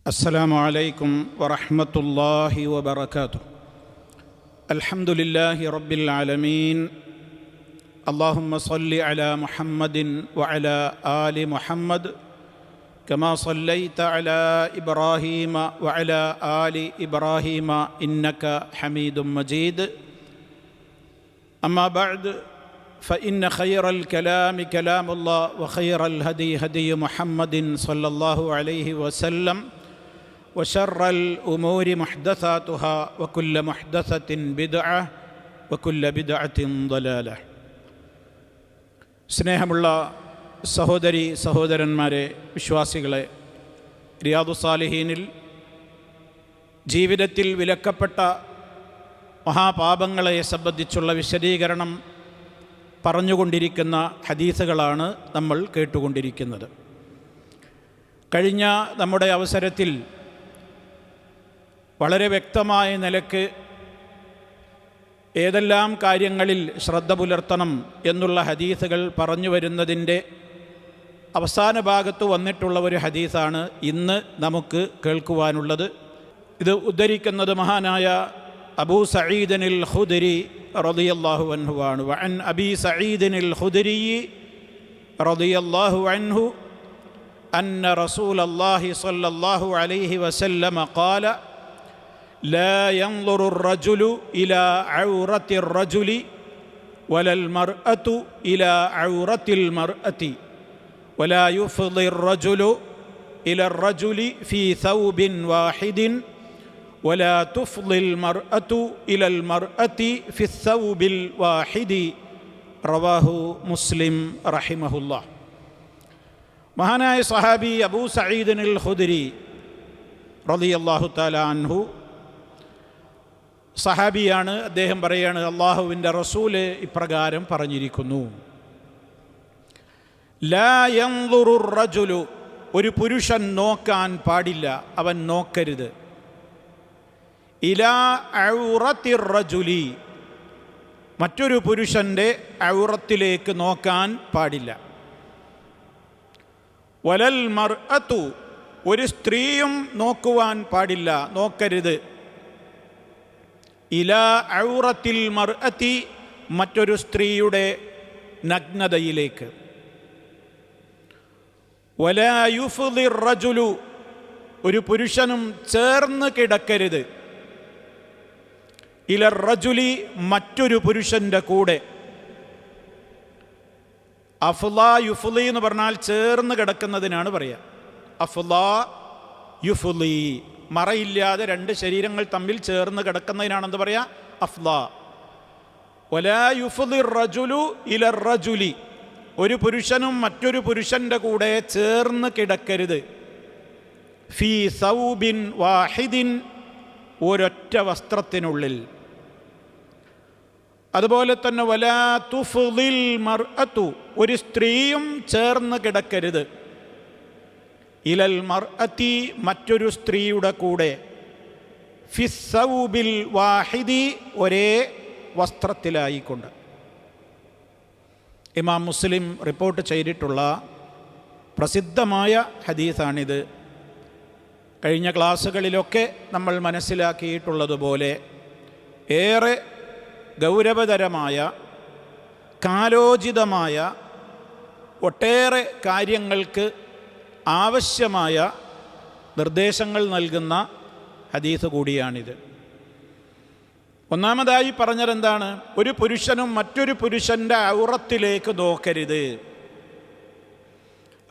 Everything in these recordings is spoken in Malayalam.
അസ്സലാമു അലൈക്കും വറഹ്മത്തുള്ളാഹി വബറകാതുഹു. അൽഹംദുലില്ലാഹി റബ്ബിൽ ആലമീൻ. അല്ലാഹുമ്മ സ്വല്ലി അലാ മുഹമ്മദിൻ വഅലാ ആലി മുഹമ്മദ് കമാ സ്വല്ലൈത അലാ ഇബ്രാഹീമ വഅലാ ആലി ഇബ്രാഹീമ ഇന്നക ഹമീദും മജീദ്. അമ്മാ ബഅദ് فإن خير الكلام كلام الله وخير الهدي هدي محمد صلى الله عليه وسلم وشر الأمور محدثاتها وكل محدثة بدعة وكل بدعة ضلالة. സ്നേഹമുള്ള സഹോദരി സഹോദരന്മാരെ, വിശ്വാസികളെ, റിയാദുസ് സാലിഹീനിൽ ജീവിതത്തിൽ വിലക്കപ്പെട്ട മഹാപാപങ്ങളെ സംബന്ധിച്ചുള്ള വിശദീകരണം പറഞ്ഞുകൊണ്ടിരിക്കുന്ന ഹദീസുകളാണ് നമ്മൾ കേട്ടുകൊണ്ടിരിക്കുന്നത്. കഴിഞ്ഞ നമ്മുടെ അവസരത്തിൽ വളരെ വ്യക്തമായ നിലക്ക് ഏതെല്ലാം കാര്യങ്ങളിൽ ശ്രദ്ധ പുലർത്തണം എന്നുള്ള ഹദീസുകൾ പറഞ്ഞു വരുന്നതിൻ്റെ അവസാന ഭാഗത്ത് വന്നിട്ടുള്ള ഒരു ഹദീസാണ് ഇന്ന് നമുക്ക് കേൾക്കുവാനുള്ളത്. ഇത് ഉദ്ധരിക്കുന്നത് മഹാനായ അബൂ സഈദിനിൽ ഖുദരി റളിയല്ലാഹു അൻഹു ആണ്. വഅൻ അബീ സഈദിനിൽ ഖുദരി റളിയല്ലാഹു അൻഹു അന്ന റസൂലല്ലാഹി സ്വല്ലല്ലാഹു അലൈഹി വസല്ലമ ഖാല ലാ യൻദുറു الرجുലു ഇലാ ഔറത്തി الرجുലി വലൽ മർഅതു ഇലാ ഔറത്തിൽ മർഅതി വലാ യുഫ്ളി الرجുലു ഇലാ الرجുലി ഫീ ثൗബിൻ വാഹിദിൻ ولا تفضي المرأة إلى المرأة في الثوب الواحد. رواه مسلم رحمه الله. മഹാനായ സഹാബി അബൂ സഈദിനിൽ ഖുദരി റളിയല്ലാഹു തആല അൻഹു സഹാബിയാണ്. അദ്ദേഹം പറയാണ്, അല്ലാഹുവിൻ്റെ റസൂല് ഇപ്രകാരം പറഞ്ഞിരിക്കുന്നു, ലാ യൻദുറു الرجുലു, ഒരു പുരുഷൻ നോക്കാൻ പാടില്ല, അവൻ നോക്കരുത്, ഇലാ ഔറത്തി റജുലി, മറ്റൊരു പുരുഷൻ്റെ ഔറത്തിലേക്ക് നോക്കാൻ പാടില്ല. വലൽ മർഅതു, ഒരു സ്ത്രീയും നോക്കുവാൻ പാടില്ല, നോക്കരുത്. ഇലാ ഔറത്തിൽ മർഅതി, മറ്റൊരു സ്ത്രീയുടെ നഗ്നതയിലേക്ക്. വലാ യുഫ്ളി റജുലു, ഒരു പുരുഷനും ചേർന്ന് കിടക്കരുത്. ഇല റജുലി, മറ്റൊരു പുരുഷൻ്റെ കൂടെ. അഫ്ലാ യുഫ്ലി എന്ന് പറഞ്ഞാൽ ചേർന്ന് കിടക്കുന്നതിനാണ് പറയുക. അഫ്ലാ യുഫ്ലി, മറയില്ലാതെ രണ്ട് ശരീരങ്ങൾ തമ്മിൽ ചേർന്ന് കിടക്കുന്നതിനാണെന്ന് പറയാ അഫ്ലാ. വലാ യുഫ്ലി റജുലു ഇല റജുലി, ഒരു പുരുഷനും മറ്റൊരു പുരുഷൻ്റെ കൂടെ ചേർന്ന് കിടക്കരുത്. ഫീ സൗബിൻ വാഹിദിൻ, ഒരൊറ്റ വസ്ത്രത്തിനുള്ളിൽ. അതുപോലെ തന്നെ വലാ തുഫ്ളിൽ മർഅതു, ഒരു സ്ത്രീയും ചേർന്ന് കിടക്കരുത്. ഇലൽ മർഅതി, മറ്റൊരു സ്ത്രീയുടെ കൂടെ. ഫിസ്സൗബിൽ വാഹിദി, ഒരേ വസ്ത്രത്തിലായിക്കൊണ്ട്. ഇമാം മുസ്ലിം റിപ്പോർട്ട് ചെയ്തിട്ടുള്ള പ്രസിദ്ധമായ ഹദീസാണിത്. കഴിഞ്ഞ ക്ലാസ്സുകളിലൊക്കെ നമ്മൾ മനസ്സിലാക്കിയിട്ടുള്ളതുപോലെ ഏറെ ഗൗരവതരമായ കാലോചിതമായ ഒട്ടേറെ കാര്യങ്ങൾക്ക് ആവശ്യമായ നിർദ്ദേശങ്ങൾ നൽകുന്ന ഹദീസ് കൂടിയാണിത്. ഒന്നാമതായി പറഞ്ഞതെന്താണ്? ഒരു പുരുഷനും മറ്റൊരു പുരുഷൻ്റെ ഔറത്തിലേക്ക് നോക്കരുത്.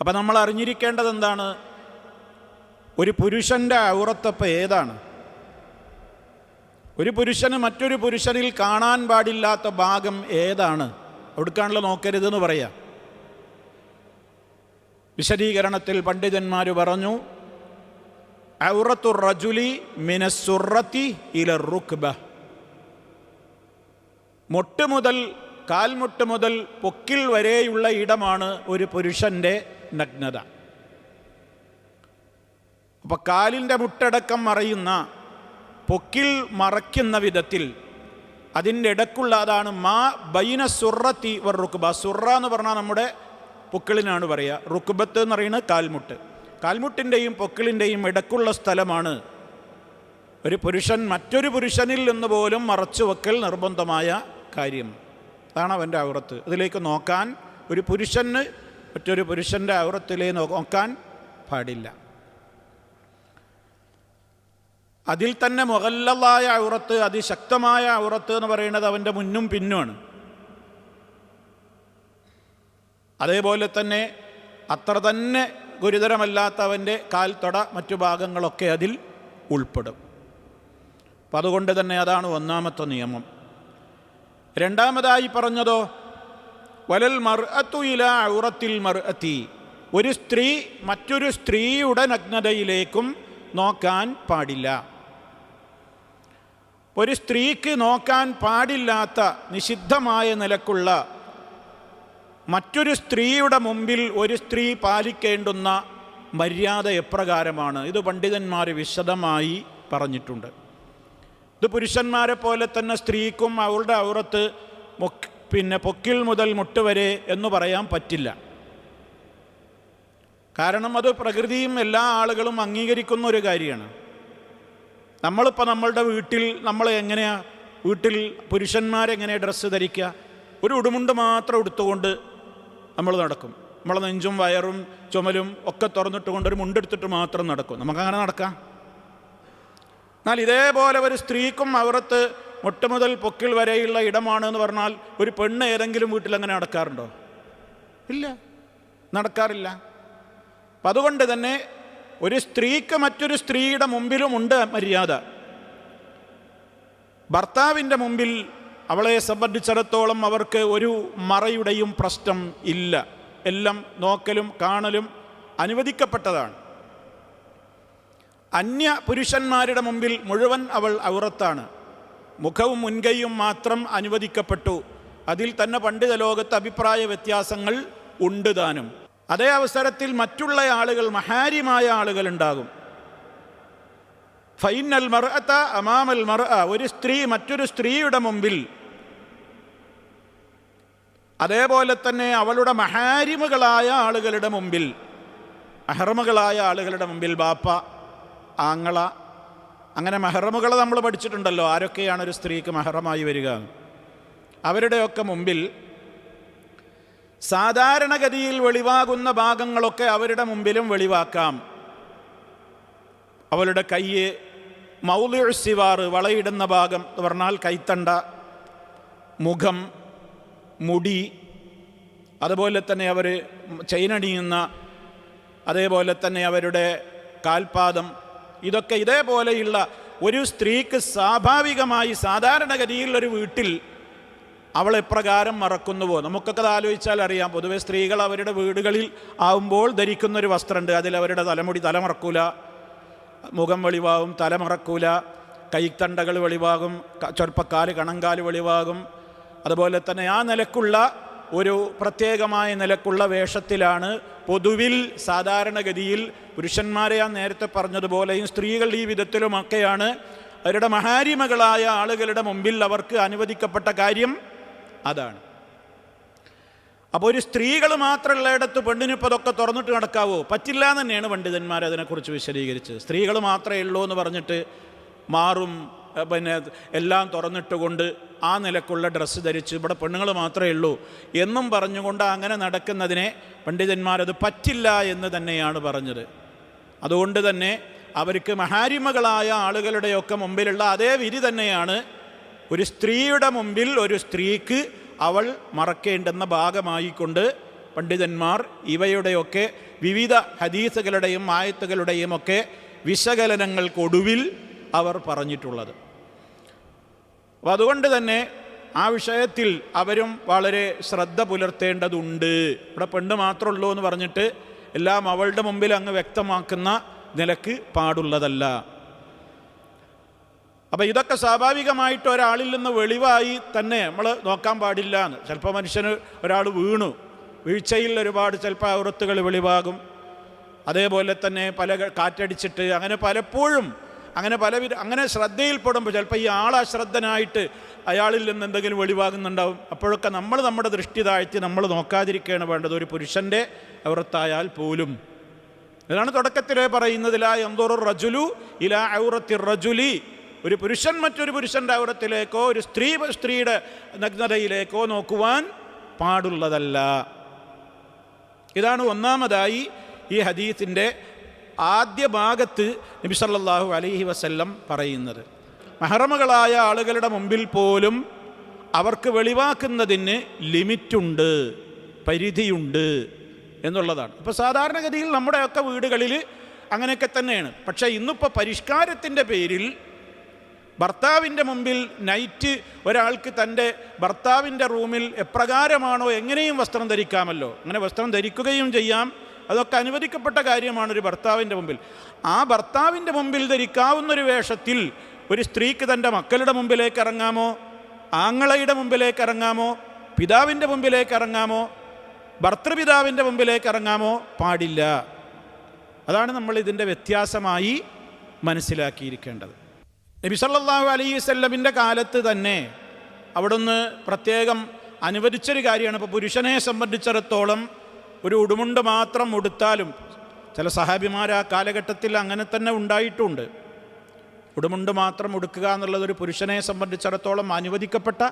അപ്പം നമ്മൾ അറിഞ്ഞിരിക്കേണ്ടത് എന്താണ്? ഒരു പുരുഷൻ്റെ ഔറത്തപ്പം ഏതാണ്? ഒരു പുരുഷന് മറ്റൊരു പുരുഷനിൽ കാണാൻ പാടില്ലാത്ത ഭാഗം ഏതാണ്? അവിടേക്കാണല്ലോ നോക്കരുതെന്ന് പറയാം. വിശദീകരണത്തിൽ പണ്ഡിതന്മാർ പറഞ്ഞു, ഔറത്തു റജുലി മിനസ്സുറത്തി ഇല റുക്ബ, മുട്ട് മുതൽ കാൽമുട്ട് മുതൽ പൊക്കിൽ വരെയുള്ള ഇടമാണ് ഒരു പുരുഷൻ്റെ നഗ്നത. അപ്പോൾ കാലിൻ്റെ മുട്ടടക്കം മറയുന്ന, പൊക്കിൽ മറയ്ക്കുന്ന വിധത്തിൽ അതിൻ്റെ ഇടക്കുള്ള, അതാണ് മാ ബൈന സുറത്തി വർ റുക്ബ. സുറ എന്ന് പറഞ്ഞാൽ നമ്മുടെ പൊക്കിളിനാണ് പറയുക. റുക്ബത്ത് എന്ന് പറയുന്നത് കാൽമുട്ട്. കാൽമുട്ടിൻ്റെയും പൊക്കിളിൻ്റെയും ഇടക്കുള്ള സ്ഥലമാണ് ഒരു പുരുഷൻ മറ്റൊരു പുരുഷനിൽ നിന്ന് പോലും മറച്ചു വെക്കൽ നിർബന്ധമായ കാര്യം. അതാണ് അവൻ്റെ ഔറത്ത്. അതിലേക്ക് നോക്കാൻ ഒരു പുരുഷന് മറ്റൊരു പുരുഷൻ്റെ ഔറത്തിലേക്ക് നോക്കാൻ പാടില്ല. അതിൽ തന്നെ മുഗല്ലദായ ഔറത്ത്, അതിശക്തമായ ഔറത്ത് എന്ന് പറയുന്നത് അവൻ്റെ മുന്നും പിന്നുമാണ്. അതേപോലെ തന്നെ അത്ര തന്നെ ഗുരുതരമല്ലാത്ത അവൻ്റെ കാൽത്തൊട മറ്റു ഭാഗങ്ങളൊക്കെ അതിൽ ഉൾപ്പെടും. അപ്പം അതുകൊണ്ട് തന്നെ അതാണ് ഒന്നാമത്തെ നിയമം. രണ്ടാമതായി പറഞ്ഞതോ വലൽ മർഅത്തു ഇലാ ഔറത്തിൽ മർഅത്തി, ഒരു സ്ത്രീ മറ്റൊരു സ്ത്രീയുടെ നഗ്നതയിലേക്കും നോക്കാൻ പാടില്ല. ഒരു സ്ത്രീക്ക് നോക്കാൻ പാടില്ലാത്ത നിഷിദ്ധമായ നിലക്കുള്ള മറ്റൊരു സ്ത്രീയുടെ മുമ്പിൽ ഒരു സ്ത്രീ പാലിക്കേണ്ടുന്ന മര്യാദ എപ്രകാരമാണ്, ഇത് പണ്ഡിതന്മാർ വിശദമായി പറഞ്ഞിട്ടുണ്ട്. ഇത് പുരുഷന്മാരെ പോലെ തന്നെ സ്ത്രീക്കും അവളുടെ ഔറത്ത് പൊക്കിൾ മുതൽ മുട്ട് വരെ എന്ന് പറയാൻ പറ്റില്ല. കാരണം അത് പ്രകൃതിയും എല്ലാ ആളുകളും അംഗീകരിക്കുന്ന ഒരു കാര്യമാണ്. നമ്മളിപ്പോൾ നമ്മളുടെ വീട്ടിൽ വീട്ടിൽ പുരുഷന്മാരെങ്ങനെ ഡ്രസ്സ് ധരിക്കുക? ഒരു ഉടുമുണ്ട് മാത്രം എടുത്തുകൊണ്ട് നമ്മൾ നടക്കും. നമ്മളെ നെഞ്ചും വയറും ചുമലും ഒക്കെ തുറന്നിട്ടുകൊണ്ട് ഒരു മുണ്ടെടുത്തിട്ട് മാത്രം നടക്കും. നമുക്കങ്ങനെ നടക്കാം. എന്നാൽ ഇതേപോലെ ഒരു സ്ത്രീക്കും ഔറത്ത് മുട്ട് മുതൽ പൊക്കിൾ വരെയുള്ള ഇടമാണെന്ന് പറഞ്ഞാൽ ഒരു പെണ്ണ് ഏതെങ്കിലും വീട്ടിൽ അങ്ങനെ നടക്കാറുണ്ടോ? ഇല്ല, നടക്കാറില്ല. അപ്പം അതുകൊണ്ട് തന്നെ ഒരു സ്ത്രീക്ക് മറ്റൊരു സ്ത്രീയുടെ മുമ്പിലുമുണ്ട് മര്യാദ. ഭർത്താവിൻ്റെ മുമ്പിൽ അവളെ സംബന്ധിച്ചിടത്തോളം അവർക്ക് ഒരു മറയുടെയും പ്രശ്നം ഇല്ല. എല്ലാം നോക്കലും കാണലും അനുവദിക്കപ്പെട്ടതാണ്. അന്യ പുരുഷന്മാരുടെ മുമ്പിൽ മുഴുവൻ അവൾ ഔറത്താണ്. മുഖവും മുൻകൈയും മാത്രം അനുവദിക്കപ്പെട്ടു. അതിൽ തന്നെ പണ്ഡിത ലോകത്ത് അഭിപ്രായ വ്യത്യാസങ്ങൾ ഉണ്ട് താനും. അതേ അവസരത്തിൽ മറ്റുള്ള ആളുകൾ, മഹാരിമായ ആളുകൾ ഉണ്ടാകും. ഫൈനൽ മർഅത അമാമൽ മർഅ, ഒരു സ്ത്രീ മറ്റൊരു സ്ത്രീയുടെ മുമ്പിൽ, അതേപോലെ തന്നെ അവളുടെ മഹാരിമുകളായ ആളുകളുടെ മുമ്പിൽ, മെഹ്റമുകളായ ആളുകളുടെ മുമ്പിൽ, ബാപ്പ, ആങ്ങള, അങ്ങനെ മെഹ്റമുകളെ നമ്മൾ പഠിച്ചിട്ടുണ്ടല്ലോ. ആരൊക്കെയാണ് ഒരു സ്ത്രീക്ക് മെഹ്റമായി വരിക? അവരുടെയൊക്കെ മുമ്പിൽ സാധാരണഗതിയിൽ വെളിവാകുന്ന ഭാഗങ്ങളൊക്കെ അവരുടെ മുമ്പിലും വെളിവാക്കാം. അവളുടെ കയ്യ്, മൗളിഉ സിവാർ, വളയിടുന്ന ഭാഗം എന്ന് പറഞ്ഞാൽ കൈത്തണ്ട, മുഖം, മുടി, അതുപോലെ തന്നെ അവർ ചെയിനണിയുന്ന, അതേപോലെ തന്നെ അവരുടെ കാൽപാദം, ഇതൊക്കെ ഇതേപോലെയുള്ള ഒരു സ്ത്രീക്ക് സ്വാഭാവികമായി സാധാരണഗതിയിൽ ഒരു വീട്ടിൽ അവൾ എപ്രകാരം മറക്കുന്നുവോ, നമുക്കൊക്കെ അത് ആലോചിച്ചാൽ അറിയാം. പൊതുവെ സ്ത്രീകൾ അവരുടെ വീടുകളിൽ ആവുമ്പോൾ ധരിക്കുന്നൊരു വസ്ത്രമുണ്ട്. അതിൽ അവരുടെ തലമറക്കൂല, മുഖം വെളിവാകും, തലമറക്കൂല, കൈത്തണ്ടകൾ വെളിവാകും, ചെറുപ്പക്കാല് കണങ്കാല് വെളിവാകും. അതുപോലെ തന്നെ ആ നിലക്കുള്ള ഒരു പ്രത്യേകമായ നിലക്കുള്ള വേഷത്തിലാണ് പൊതുവിൽ സാധാരണഗതിയിൽ പുരുഷന്മാരെ ഞാൻ നേരത്തെ പറഞ്ഞതുപോലെയും സ്ത്രീകൾ ഈ വിധത്തിലുമൊക്കെയാണ് അവരുടെ മഹാരിമകളായ ആളുകളുടെ മുമ്പിൽ അവർക്ക് അനുവദിക്കപ്പെട്ട കാര്യം അതാണ്. അപ്പോൾ ഒരു സ്ത്രീകൾ മാത്രമുള്ളയിടത്ത് പെണ്ണിനിപ്പോൾ അതൊക്കെ തുറന്നിട്ട് നടക്കാവോ? പറ്റില്ല എന്ന് തന്നെയാണ് പണ്ഡിതന്മാർ അതിനെക്കുറിച്ച് വിശദീകരിച്ചത്. സ്ത്രീകൾ മാത്രമേ ഉള്ളൂ എന്ന് പറഞ്ഞിട്ട് മാറും, എല്ലാം തുറന്നിട്ടുകൊണ്ട് ആ നിലക്കുള്ള ഡ്രസ്സ് ധരിച്ച് ഇവിടെ പെണ്ണുങ്ങൾ മാത്രമേ ഉള്ളൂ എന്നും പറഞ്ഞുകൊണ്ട് അങ്ങനെ നടക്കുന്നതിനെ പണ്ഡിതന്മാരത് പറ്റില്ല എന്ന് തന്നെയാണ് പറഞ്ഞത്. അതുകൊണ്ട് തന്നെ അവർക്ക് മഹാരിമകളായ ആളുകളുടെയൊക്കെ മുമ്പിലുള്ള അതേ വിധി തന്നെയാണ് ഒരു സ്ത്രീയുടെ മുമ്പിൽ ഒരു സ്ത്രീക്ക് അവൾ മറക്കേണ്ടുന്ന ഭാഗമായിക്കൊണ്ട് പണ്ഡിതന്മാർ ഇവയുടെയൊക്കെ വിവിധ ഹദീസുകളുടെയും ആയത്തുകളുടെയും ഒക്കെ വിശകലനങ്ങൾക്കൊടുവിൽ അവർ പറഞ്ഞിട്ടുള്ളത്. അപ്പം അതുകൊണ്ട് തന്നെ ആ വിഷയത്തിൽ അവരും വളരെ ശ്രദ്ധ പുലർത്തേണ്ടതുണ്ട്. ഇവിടെ പെണ്ണ് മാത്രമുള്ളൂ എന്ന് പറഞ്ഞിട്ട് എല്ലാം അവളുടെ മുമ്പിൽ അങ്ങ് വ്യക്തമാക്കുന്ന നിലക്ക് പാടുള്ളതല്ല. അപ്പം ഇതൊക്കെ സ്വാഭാവികമായിട്ട് ഒരാളിൽ നിന്ന് വെളിവായി തന്നെ നമ്മൾ നോക്കാൻ പാടില്ല എന്ന്. ചിലപ്പോൾ മനുഷ്യന് ഒരാൾ വീഴ്ചയിൽ ഒരുപാട് ചിലപ്പോൾ ഔറത്തുകൾ വെളിവാകും. അതേപോലെ തന്നെ പല കാറ്റടിച്ചിട്ട് അങ്ങനെ പലപ്പോഴും അങ്ങനെ ശ്രദ്ധയിൽപ്പെടുമ്പോൾ ചിലപ്പോൾ ഈ ആൾ അശ്രദ്ധനായിട്ട് അയാളിൽ നിന്ന് എന്തെങ്കിലും വെളിവാകുന്നുണ്ടാവും. അപ്പോഴൊക്കെ നമ്മൾ നമ്മുടെ ദൃഷ്ടി താഴ്ത്തി നമ്മൾ നോക്കാതിരിക്കുകയാണ് വേണ്ടത്. ഒരു പുരുഷൻ്റെ ഔറത്തായാൽ പോലും ഇതാണ് തുടക്കത്തിലേ പറയുന്നത്, ലാ യൻദുറു റജുലു ഇലാ ഔറത്തി റജുലി, ഒരു പുരുഷൻ മറ്റൊരു പുരുഷൻ്റെ ഔറത്തിലേക്കോ ഒരു സ്ത്രീ സ്ത്രീയുടെ നഗ്നതയിലേക്കോ നോക്കുവാൻ പാടുള്ളതല്ല. ഇതാണ് ഒന്നാമതായി ഈ ഹദീസിൻ്റെ ആദ്യ ഭാഗത്ത് നബി സല്ലല്ലാഹു അലൈഹി വസല്ലം പറയുന്നത്. മഹറമുകളായ ആളുകളുടെ മുമ്പിൽ പോലും അവർക്ക് വെളിവാക്കുന്നതിന് ലിമിറ്റുണ്ട്, പരിധിയുണ്ട് എന്നുള്ളതാണ്. ഇപ്പോൾ സാധാരണഗതിയിൽ നമ്മുടെയൊക്കെ വീടുകളിൽ അങ്ങനെയൊക്കെ തന്നെയാണ്. പക്ഷേ ഇന്നിപ്പോൾ പരിഷ്കാരത്തിൻ്റെ പേരിൽ ഭർത്താവിൻ്റെ മുമ്പിൽ നൈറ്റ് ഒരാൾക്ക് തൻ്റെ ഭർത്താവിൻ്റെ റൂമിൽ എപ്രകാരമാണോ എങ്ങനെയും വസ്ത്രം ധരിക്കാമല്ലോ, അങ്ങനെ വസ്ത്രം ധരിക്കുകയും ചെയ്യാം. അതൊക്കെ അനുവദിക്കപ്പെട്ട കാര്യമാണ് ഒരു ഭർത്താവിൻ്റെ മുമ്പിൽ. ആ ഭർത്താവിൻ്റെ മുമ്പിൽ ധരിക്കാവുന്നൊരു വേഷത്തിൽ ഒരു സ്ത്രീക്ക് തൻ്റെ മക്കളുടെ മുമ്പിലേക്ക് ഇറങ്ങാമോ, ആങ്ങളയുടെ മുമ്പിലേക്ക് ഇറങ്ങാമോ, പിതാവിൻ്റെ മുമ്പിലേക്ക് ഇറങ്ങാമോ, ഭർത്തൃപിതാവിൻ്റെ മുമ്പിലേക്ക് ഇറങ്ങാമോ? പാടില്ല. അതാണ് നമ്മൾ ഇതിൻ്റെ വ്യത്യാസമായി മനസ്സിലാക്കിയിരിക്കേണ്ടത്. നബി സല്ലല്ലാഹു അലൈഹി വസല്ലമിൻ്റെ കാലത്ത് തന്നെ അവിടുന്ന് പ്രത്യേകം അനുവദിച്ചൊരു കാര്യമാണ്. ഇപ്പോൾ പുരുഷനെ സംബന്ധിച്ചിടത്തോളം ഒരു ഉടുമുണ്ട് മാത്രം ഉടുത്താലും, ചില സഹാബിമാർ ആ കാലഘട്ടത്തിൽ അങ്ങനെ തന്നെ ഉണ്ടായിട്ടുണ്ട്. ഉടുമുണ്ട് മാത്രം ഉടുക്കുക എന്നുള്ളത് ഒരു പുരുഷനെ സംബന്ധിച്ചിടത്തോളം അനുവദിക്കപ്പെട്ട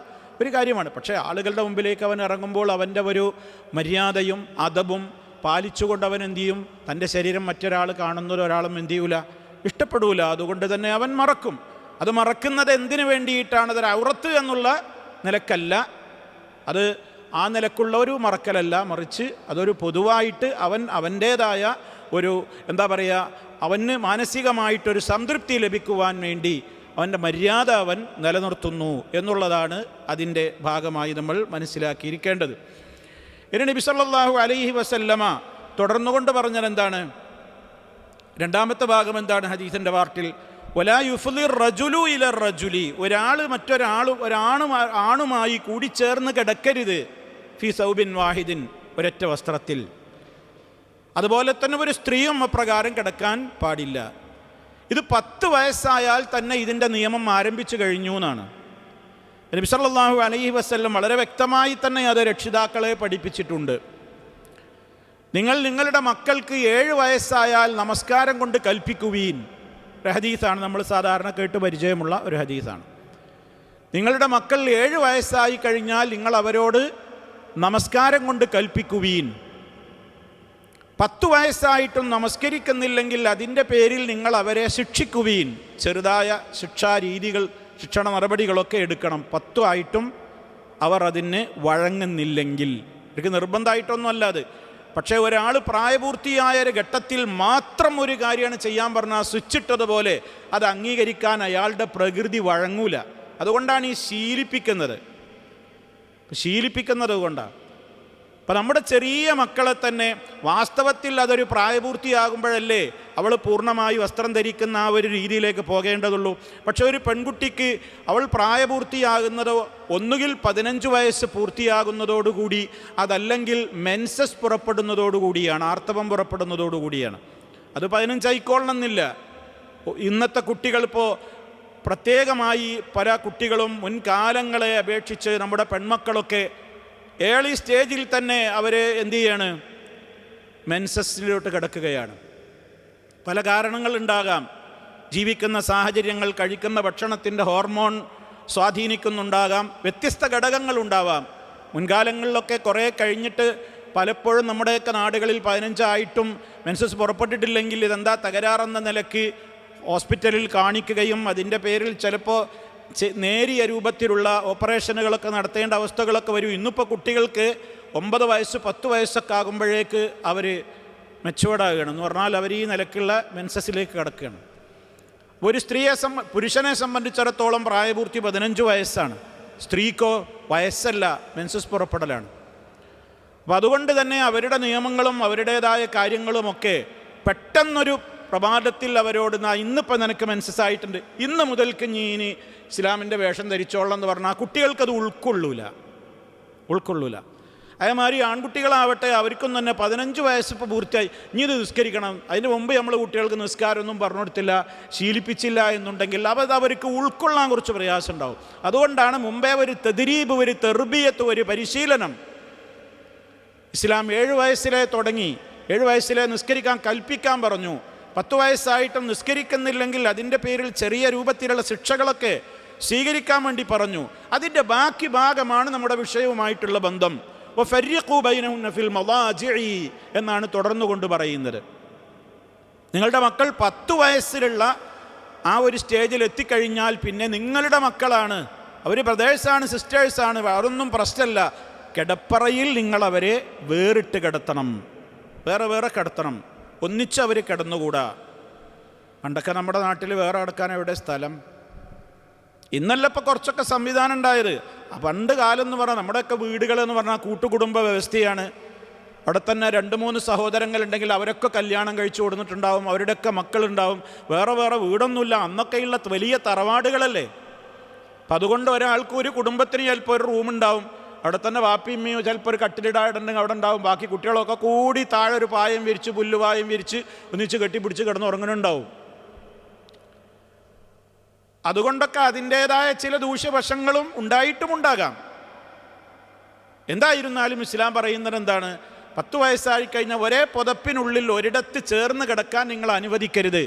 ഒരു കാര്യമാണ്. പക്ഷേ ആളുകളുടെ മുമ്പിലേക്ക് അവൻ ഇറങ്ങുമ്പോൾ അവൻ്റെ ഒരു മര്യാദയും അദബും പാലിച്ചുകൊണ്ട് അവൻ എന്തു ചെയ്യും? തൻ്റെ ശരീരം മറ്റൊരാൾ കാണുന്നത് ഒരാളും എന്തു ചെയ്യൂല, ഇഷ്ടപ്പെടൂല. അതുകൊണ്ട് തന്നെ അവൻ മറക്കും. അത് മറക്കുന്നത് എന്തിനു വേണ്ടിയിട്ടാണ്? അതൊരു ഔറത്ത് എന്നുള്ള നിലക്കല്ല, അത് ആ നിലക്കുള്ള ഒരു മറക്കലല്ല, മറിച്ച് അതൊരു പൊതുവായിട്ട് അവൻ്റേതായ ഒരു എന്താ പറയുക, അവന് മാനസികമായിട്ടൊരു സംതൃപ്തി ലഭിക്കുവാൻ വേണ്ടി അവൻ്റെ മര്യാദ അവൻ നിലനിർത്തുന്നു എന്നുള്ളതാണ് അതിൻ്റെ ഭാഗമായി നമ്മൾ മനസ്സിലാക്കിയിരിക്കേണ്ടത്. ഇനി നബി സല്ലല്ലാഹു അലൈഹി വസല്ലമ തുടർന്നുകൊണ്ട് പറഞ്ഞത് എന്താണ്? രണ്ടാമത്തെ ഭാഗം എന്താണ് ഹദീസിൻ്റെ പാർട്ടിൽ? വലാ യുഫ്ളി റജുലു ഇല റജുലി, ഒരാൾ ആണുമായി കൂടിച്ചേർന്ന് കിടക്കരുത്. ഫി സൗബിൻ വാഹിദിൻ, ഒരൊറ്റ വസ്ത്രത്തിൽ. അതുപോലെ തന്നെ ഒരു സ്ത്രീയും അപ്രകാരം കിടക്കാൻ പാടില്ല. ഇത് 10 വയസ്സായാൽ തന്നെ ഇതിൻ്റെ നിയമം ആരംഭിച്ചു കഴിഞ്ഞു എന്നാണ്. നബി സല്ലല്ലാഹു അലൈഹി വസല്ലം വളരെ വ്യക്തമായി തന്നെ അത് രക്ഷിതാക്കളെ പഠിപ്പിച്ചിട്ടുണ്ട്. നിങ്ങൾ നിങ്ങളുടെ മക്കൾക്ക് 7 വയസ്സായാൽ നമസ്കാരം കൊണ്ട് കൽപ്പിക്കുവീൻ. ഒരു ഹദീസാണ്, നമ്മൾ സാധാരണ കേട്ട് പരിചയമുള്ള ഒരു ഹദീസാണ്. നിങ്ങളുടെ മക്കൾ 7 വയസ്സായി കഴിഞ്ഞാൽ നിങ്ങൾ അവരോട് നമസ്കാരം കൊണ്ട് കൽപ്പിക്കുവീൻ. 10 വയസ്സായിട്ടും നമസ്കരിക്കുന്നില്ലെങ്കിൽ അതിൻ്റെ പേരിൽ നിങ്ങൾ അവരെ ശിക്ഷിക്കുവീൻ. ചെറുതായ ശിക്ഷാരീതികൾ, ശിക്ഷണ നടപടികളൊക്കെ എടുക്കണം. 10 ആയിട്ടും അവർ അതിന് വഴങ്ങുന്നില്ലെങ്കിൽ, ഇവർക്ക് നിർബന്ധമായിട്ടൊന്നും അത്. പക്ഷേ ഒരാൾ പ്രായപൂർത്തിയായ ഒരു ഘട്ടത്തിൽ മാത്രം ഒരു കാര്യമാണ് ചെയ്യാൻ പറഞ്ഞാൽ സ്വിച്ചിട്ടതുപോലെ അത് അംഗീകരിക്കാൻ അയാളുടെ പ്രകൃതി വഴങ്ങൂല. അതുകൊണ്ടാണ് ഈ ശീലിപ്പിക്കുന്നത് കൊണ്ടാണ്. അപ്പം നമ്മുടെ ചെറിയ മക്കളെ തന്നെ വാസ്തവത്തിൽ അതൊരു പ്രായപൂർത്തിയാകുമ്പോഴല്ലേ അവൾ പൂർണ്ണമായി വസ്ത്രം ധരിക്കുന്ന ആ ഒരു രീതിയിലേക്ക് പോകേണ്ടതുള്ളൂ. പക്ഷെ ഒരു പെൺകുട്ടിക്ക് അവൾ പ്രായപൂർത്തിയാകുന്നതോ ഒന്നുകിൽ 15 വയസ്സ് പൂർത്തിയാകുന്നതോടുകൂടി, അതല്ലെങ്കിൽ മെൻസസ് പുറപ്പെടുന്നതോടുകൂടിയാണ്, ആർത്തവം പുറപ്പെടുന്നതോടുകൂടിയാണ്. അത് 15 ആയിക്കൊള്ളണമെന്നില്ല. ഇന്നത്തെ കുട്ടികളിപ്പോൾ പ്രത്യേകമായി പല കുട്ടികളും മുൻകാലങ്ങളെ അപേക്ഷിച്ച് നമ്മുടെ പെൺമക്കളൊക്കെ ഏർലി സ്റ്റേജിൽ തന്നെ അവർ എന്തു ചെയ്യാണ്? മെൻസസിലോട്ട് കിടക്കുകയാണ്. പല കാരണങ്ങളുണ്ടാകാം. ജീവിക്കുന്ന സാഹചര്യങ്ങൾ, കഴിക്കുന്ന ഭക്ഷണത്തിൻ്റെ ഹോർമോൺ സ്വാധീനിക്കുന്നുണ്ടാകാം, വ്യത്യസ്ത ഘടകങ്ങളുണ്ടാവാം. മുൻകാലങ്ങളിലൊക്കെ കുറേ കഴിഞ്ഞിട്ട് പലപ്പോഴും നമ്മുടെയൊക്കെ നാടുകളിൽ 15 ആയിട്ടും മെൻസസ് പുറപ്പെട്ടിട്ടില്ലെങ്കിൽ ഇതെന്താ തകരാറെന്ന നിലയ്ക്ക് ഹോസ്പിറ്റലിൽ കാണിക്കുകയും അതിൻ്റെ പേരിൽ ചിലപ്പോൾ നേരിയ രൂപത്തിലുള്ള ഓപ്പറേഷനുകളൊക്കെ നടത്തേണ്ട അവസ്ഥകളൊക്കെ വരും. ഇന്നിപ്പോൾ കുട്ടികൾക്ക് 9 വയസ്സ് 10 വയസ്സൊക്കെ ആകുമ്പോഴേക്ക് അവർ മെച്ചുവേർഡാകുകയാണ്. എന്ന് പറഞ്ഞാൽ അവർ ഈ നിലക്കുള്ള മെൻസസിലേക്ക് കിടക്കുകയാണ്. ഒരു പുരുഷനെ സംബന്ധിച്ചിടത്തോളം പ്രായപൂർത്തി 15 വയസ്സാണ്. സ്ത്രീക്കോ വയസ്സല്ല, മെൻസസ് പുറപ്പെടലാണ്. അപ്പോൾ അതുകൊണ്ട് തന്നെ അവരുടെ നിയമങ്ങളും അവരുടേതായ കാര്യങ്ങളുമൊക്കെ പെട്ടെന്നൊരു പ്രഭാതത്തിൽ അവരോട് ഇന്നിപ്പോൾ നിനക്ക് മെൻസസ് ആയിട്ടുണ്ട്, ഇന്ന് മുതൽക്ക് ഇനി ഇസ്ലാമിൻ്റെ വേഷം ധരിച്ചോളാം എന്ന് പറഞ്ഞാൽ കുട്ടികൾക്കത് ഉൾക്കൊള്ളൂല. അതേമാതിരി ആൺകുട്ടികളാവട്ടെ, അവർക്കും തന്നെ 15 വയസ്സിപ്പോൾ പൂർത്തിയായി, ഇനി ഇത് നിസ്കരിക്കണം, അതിന് മുമ്പ് നമ്മൾ കുട്ടികൾക്ക് നിസ്കാരമൊന്നും പറഞ്ഞു കൊടുത്തില്ല, ശീലിപ്പിച്ചില്ല എന്നുണ്ടെങ്കിൽ അവർക്ക് ഉൾക്കൊള്ളാൻ കുറച്ച് പ്രയാസം ഉണ്ടാവും. അതുകൊണ്ടാണ് മുമ്പേ ഒരു തദ്രീബ്, ഒരു തെർബിയത്ത്, ഒരു പരിശീലനം ഇസ്ലാം 7 വയസ്സിലെ തുടങ്ങി 7 വയസ്സിലെ നിസ്കരിക്കാൻ കൽപ്പിക്കാൻ പറഞ്ഞു. 10 വയസ്സായിട്ടും നിസ്കരിക്കുന്നില്ലെങ്കിൽ അതിൻ്റെ പേരിൽ ചെറിയ രൂപത്തിലുള്ള ശിക്ഷകളൊക്കെ സ്വീകരിക്കാൻ വേണ്ടി പറഞ്ഞു. അതിൻ്റെ ബാക്കി ഭാഗമാണ് നമ്മുടെ വിഷയവുമായിട്ടുള്ള ബന്ധം. വഫർരിഖൂ ബൈനഹുന്ന ഫിൽ മളാജിഇ എന്നാണ് തുടർന്നു കൊണ്ട് പറയുന്നത്. നിങ്ങളുടെ മക്കൾ 10 വയസ്സിലുള്ള ആ ഒരു സ്റ്റേജിൽ എത്തിക്കഴിഞ്ഞാൽ പിന്നെ നിങ്ങളുടെ മക്കളാണ്, അവർ ബ്രദേഴ്സാണ്, സിസ്റ്റേഴ്സാണ്, അതൊന്നും പ്രശ്നമല്ല. കിടപ്പറയിൽ നിങ്ങളവരെ വേറിട്ട് കിടത്തണം, വേറെ വേറെ കിടത്തണം, ഒന്നിച്ച് അവർ കിടന്നുകൂടാ. പണ്ടൊക്കെ നമ്മുടെ നാട്ടിൽ വേറെ കിടക്കാൻ എവിടെ സ്ഥലം? ഇന്നല്ല ഇപ്പോൾ കുറച്ചൊക്കെ സംവിധാനം ഉണ്ടായത്. പണ്ട് കാലം എന്ന് പറഞ്ഞാൽ നമ്മുടെയൊക്കെ വീടുകളെന്ന് പറഞ്ഞാൽ കൂട്ടുകുടുംബ വ്യവസ്ഥയാണ്. അവിടെ തന്നെ 2-3 സഹോദരങ്ങളുണ്ടെങ്കിൽ അവരൊക്കെ കല്യാണം കഴിച്ചു കൊടുത്തിട്ടുണ്ടാവും, അവരുടെയൊക്കെ മക്കളുണ്ടാവും. വേറെ വേറെ വീടൊന്നുമില്ല. അന്നൊക്കെയുള്ള വലിയ തറവാടുകളല്ലേ. അപ്പം അതുകൊണ്ട് ഒരാൾക്ക് ഒരു കുടുംബത്തിന് ചിലപ്പോൾ ഒരു റൂമുണ്ടാവും, അവിടെ തന്നെ വാപ്പിയമ്മയോ ചിലപ്പോൾ ഒരു കട്ടിലിടായിട്ടുണ്ടെങ്കിൽ അവിടെ ഉണ്ടാവും. ബാക്കി കുട്ടികളൊക്കെ കൂടി താഴെ ഒരു പായം വിരിച്ച്, പുല്ലുപായം വിരിച്ച് ഒന്നിച്ച് കെട്ടിപ്പിടിച്ച് കിടന്നുറങ്ങുന്നുണ്ടാവും. അതുകൊണ്ടൊക്കെ അതിൻ്റേതായ ചില ദൂഷ്യവശങ്ങളും ഉണ്ടായിട്ടുമുണ്ടാകാം. എന്തായിരുന്നാലും ഇസ്ലാം പറയുന്നത് എന്താണ്? 10 വയസ്സായി കഴിഞ്ഞാൽ ഒരേ പുതപ്പിനുള്ളിൽ ഒരിടത്ത് ചേർന്ന് കിടക്കാൻ നിങ്ങൾ അനുവദിക്കരുത്.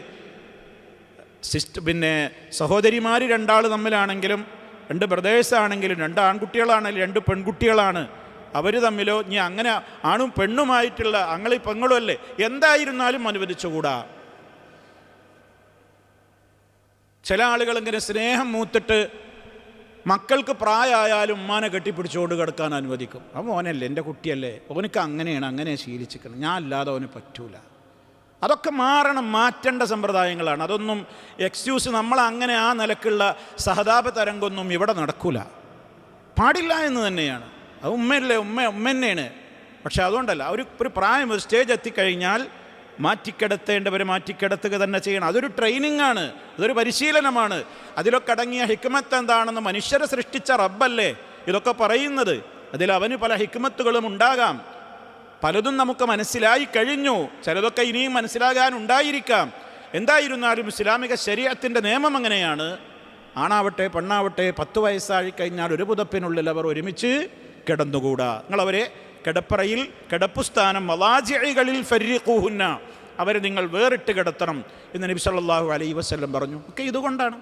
പിന്നെ സഹോദരിമാർ 2 ആൾ തമ്മിലാണെങ്കിലും, 2 ബ്രദേഴ്സാണെങ്കിലും, 2 ആൺകുട്ടികളാണെങ്കിലും 2 പെൺകുട്ടികളാണ്, അവർ തമ്മിലോ ഇനി അങ്ങനെ ആണും പെണ്ണുമായിട്ടുള്ള അങ്ങളി പെങ്ങളും അല്ലേ, എന്തായിരുന്നാലും അനുവദിച്ചുകൂടാ. ചില ആളുകൾ ഇങ്ങനെ സ്നേഹം മൂത്തിട്ട് മക്കൾക്ക് പ്രായമായാലും ഉമ്മാനെ കെട്ടിപ്പിടിച്ചുകൊണ്ട് കിടക്കാൻ അനുവദിക്കും. ആ മോനല്ലേ, എൻ്റെ കുട്ടിയല്ലേ, ഓനക്ക് അങ്ങനെയാണ്, അങ്ങനെ ശീലിച്ചിക്കണം, ഞാൻ അല്ലാതെ അവന് പറ്റൂല. അതൊക്കെ മാറണം, മാറ്റേണ്ട സമ്പ്രദായങ്ങളാണ്. അതൊന്നും എക്സ്ക്യൂസ് നമ്മളങ്ങനെ ആ നിലക്കുള്ള സഹതാപ തരംഗമൊന്നും ഇവിടെ നടക്കൂല, പാടില്ല എന്ന് തന്നെയാണ്. അത് ഉമ്മയല്ലേ, ഉമ്മ തന്നെയാണ്. പക്ഷെ അതുകൊണ്ടല്ല, ഒരു പ്രായം, ഒരു സ്റ്റേജ് എത്തിക്കഴിഞ്ഞാൽ മാറ്റിക്കിടത്തേണ്ടവരെ മാറ്റിക്കിടത്തുക തന്നെ ചെയ്യണം. അതൊരു ട്രെയിനിങ് ആണ്, അതൊരു പരിശീലനമാണ്. അതിലൊക്കെ അടങ്ങിയ ഹിക്മത്ത് എന്താണെന്ന് മനുഷ്യരെ സൃഷ്ടിച്ച റബ്ബല്ലേ ഇതൊക്കെ പറയുന്നത്. അതിൽ അവന് പല ഹിക്മത്തുകളും ഉണ്ടാകാം. പലതും നമുക്ക് മനസ്സിലായി കഴിഞ്ഞു, ചിലതൊക്കെ ഇനിയും മനസ്സിലാകാനുണ്ടായിരിക്കാം. എന്തായിരുന്നാലും ഇസ്ലാമിക ശരീഅത്തിൻ്റെ നിയമം അങ്ങനെയാണ്. ആണാവട്ടെ പെണ്ണാവട്ടെ 10 വയസ്സായി കഴിഞ്ഞാൽ ഒരു പുതപ്പിനുള്ളിൽ അവർ ഒരുമിച്ച് കിടന്നുകൂടാ. നിങ്ങളവരെ കിടപ്പറയിൽ, കിടപ്പുസ്ഥാനം, മളാജിഇകളിൽ ഫർരിഖൂഹുന്ന, അവരെ നിങ്ങൾ വേറിട്ട് കിടത്തണം എന്ന് നബി സല്ലല്ലാഹു അലൈഹി വസല്ലം പറഞ്ഞു. ഒക്കെ ഇതുകൊണ്ടാണ്.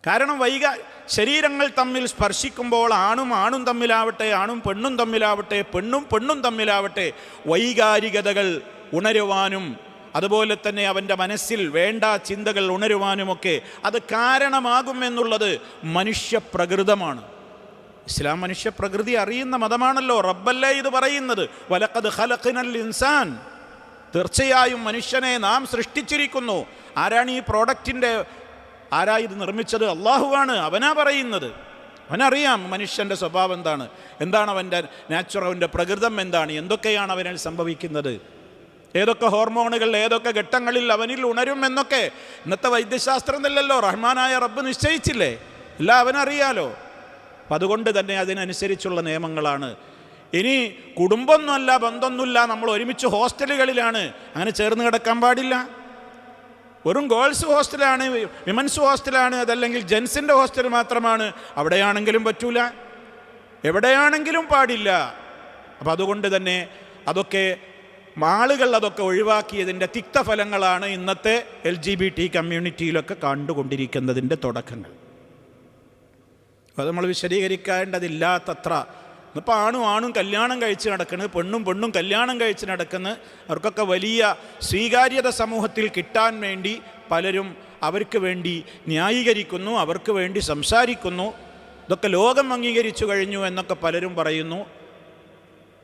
കാരണം ശരീരങ്ങൾ തമ്മിൽ സ്പർശിക്കുമ്പോൾ ആണും തമ്മിലാവട്ടെ, ആണും പെണ്ണും തമ്മിലാവട്ടെ, പെണ്ണും പെണ്ണും തമ്മിലാവട്ടെ, വൈകാരികതകൾ ഉണരുവാനും അതുപോലെ തന്നെ അവൻ്റെ മനസ്സിൽ വേണ്ട ചിന്തകൾ ഉണരുവാനുമൊക്കെ അത് കാരണമാകുമെന്നുള്ളത് മനുഷ്യപ്രകൃതമാണ്. ഇസ്ലാം മനുഷ്യപ്രകൃതി അറിയുന്ന മതമാണല്ലോ. റബ്ബല്ലേ ഇത് പറയുന്നത്, വലഖദ് ഖലഖ്നൽ ഇൻസാൻ, തീർച്ചയായും മനുഷ്യനെ നാം സൃഷ്ടിച്ചിരിക്കുന്നു. ആരാണ് ഈ പ്രോഡക്റ്റിൻ്റെ, ആരാ ഇത് നിർമ്മിച്ചത്? അള്ളാഹുവാണ്. അവനാ പറയുന്നത്. അവനറിയാം മനുഷ്യൻ്റെ സ്വഭാവം എന്താണ് അവൻ്റെ നാച്ചുറൽ, അവൻ്റെ പ്രകൃതം എന്താണ്, എന്തൊക്കെയാണ് അവനിൽ സംഭവിക്കുന്നത്, ഏതൊക്കെ ഹോർമോണുകൾ ഏതൊക്കെ ഘട്ടങ്ങളിൽ അവനിൽ ഉണരും എന്നൊക്കെ. ഇന്നത്തെ വൈദ്യശാസ്ത്രം എന്നല്ലല്ലോ, റഹ്മാനായ റബ്ബ് നിശ്ചയിച്ചില്ലേ, എല്ലാം അവനറിയാലോ. അപ്പം അതുകൊണ്ട് തന്നെ അതിനനുസരിച്ചുള്ള നിയമങ്ങളാണ്. ഇനി കുടുംബമൊന്നുമല്ല, ബന്ധമൊന്നുമില്ല, നമ്മൾ ഒരുമിച്ച് ഹോസ്റ്റലുകളിലാണ്, അങ്ങനെ ചേർന്ന് കിടക്കാൻ പാടില്ല. വെറും ഗേൾസ് ഹോസ്റ്റലാണ്, വിമൻസ് ഹോസ്റ്റലാണ്, അതല്ലെങ്കിൽ ജെൻസിൻ്റെ ഹോസ്റ്റൽ മാത്രമാണ്, അവിടെയാണെങ്കിലും പറ്റൂല, എവിടെയാണെങ്കിലും പാടില്ല. അപ്പം അതുകൊണ്ട് തന്നെ അതൊക്കെ ആളുകൾ അതൊക്കെ ഒഴിവാക്കിയതിൻ്റെ തിക്തഫലങ്ങളാണ് ഇന്നത്തെ LGBT കമ്മ്യൂണിറ്റിയിലൊക്കെ കണ്ടുകൊണ്ടിരിക്കുന്നതിൻ്റെ തുടക്കങ്ങൾ. അത് നമ്മൾ വിശദീകരിക്കേണ്ടതില്ലാത്തത്ര. ഇന്നിപ്പോൾ ആണും കല്യാണം കഴിച്ച് നടക്കുന്നത്, പെണ്ണും കല്യാണം കഴിച്ച് നടക്കുന്നത്. അവർക്കൊക്കെ വലിയ സ്വീകാര്യത സമൂഹത്തിൽ കിട്ടാൻ വേണ്ടി പലരും അവർക്ക് വേണ്ടി ന്യായീകരിക്കുന്നു, അവർക്ക് വേണ്ടി സംസാരിക്കുന്നു. ഇതൊക്കെ ലോകം അംഗീകരിച്ചു കഴിഞ്ഞു എന്നൊക്കെ പലരും പറയുന്നു.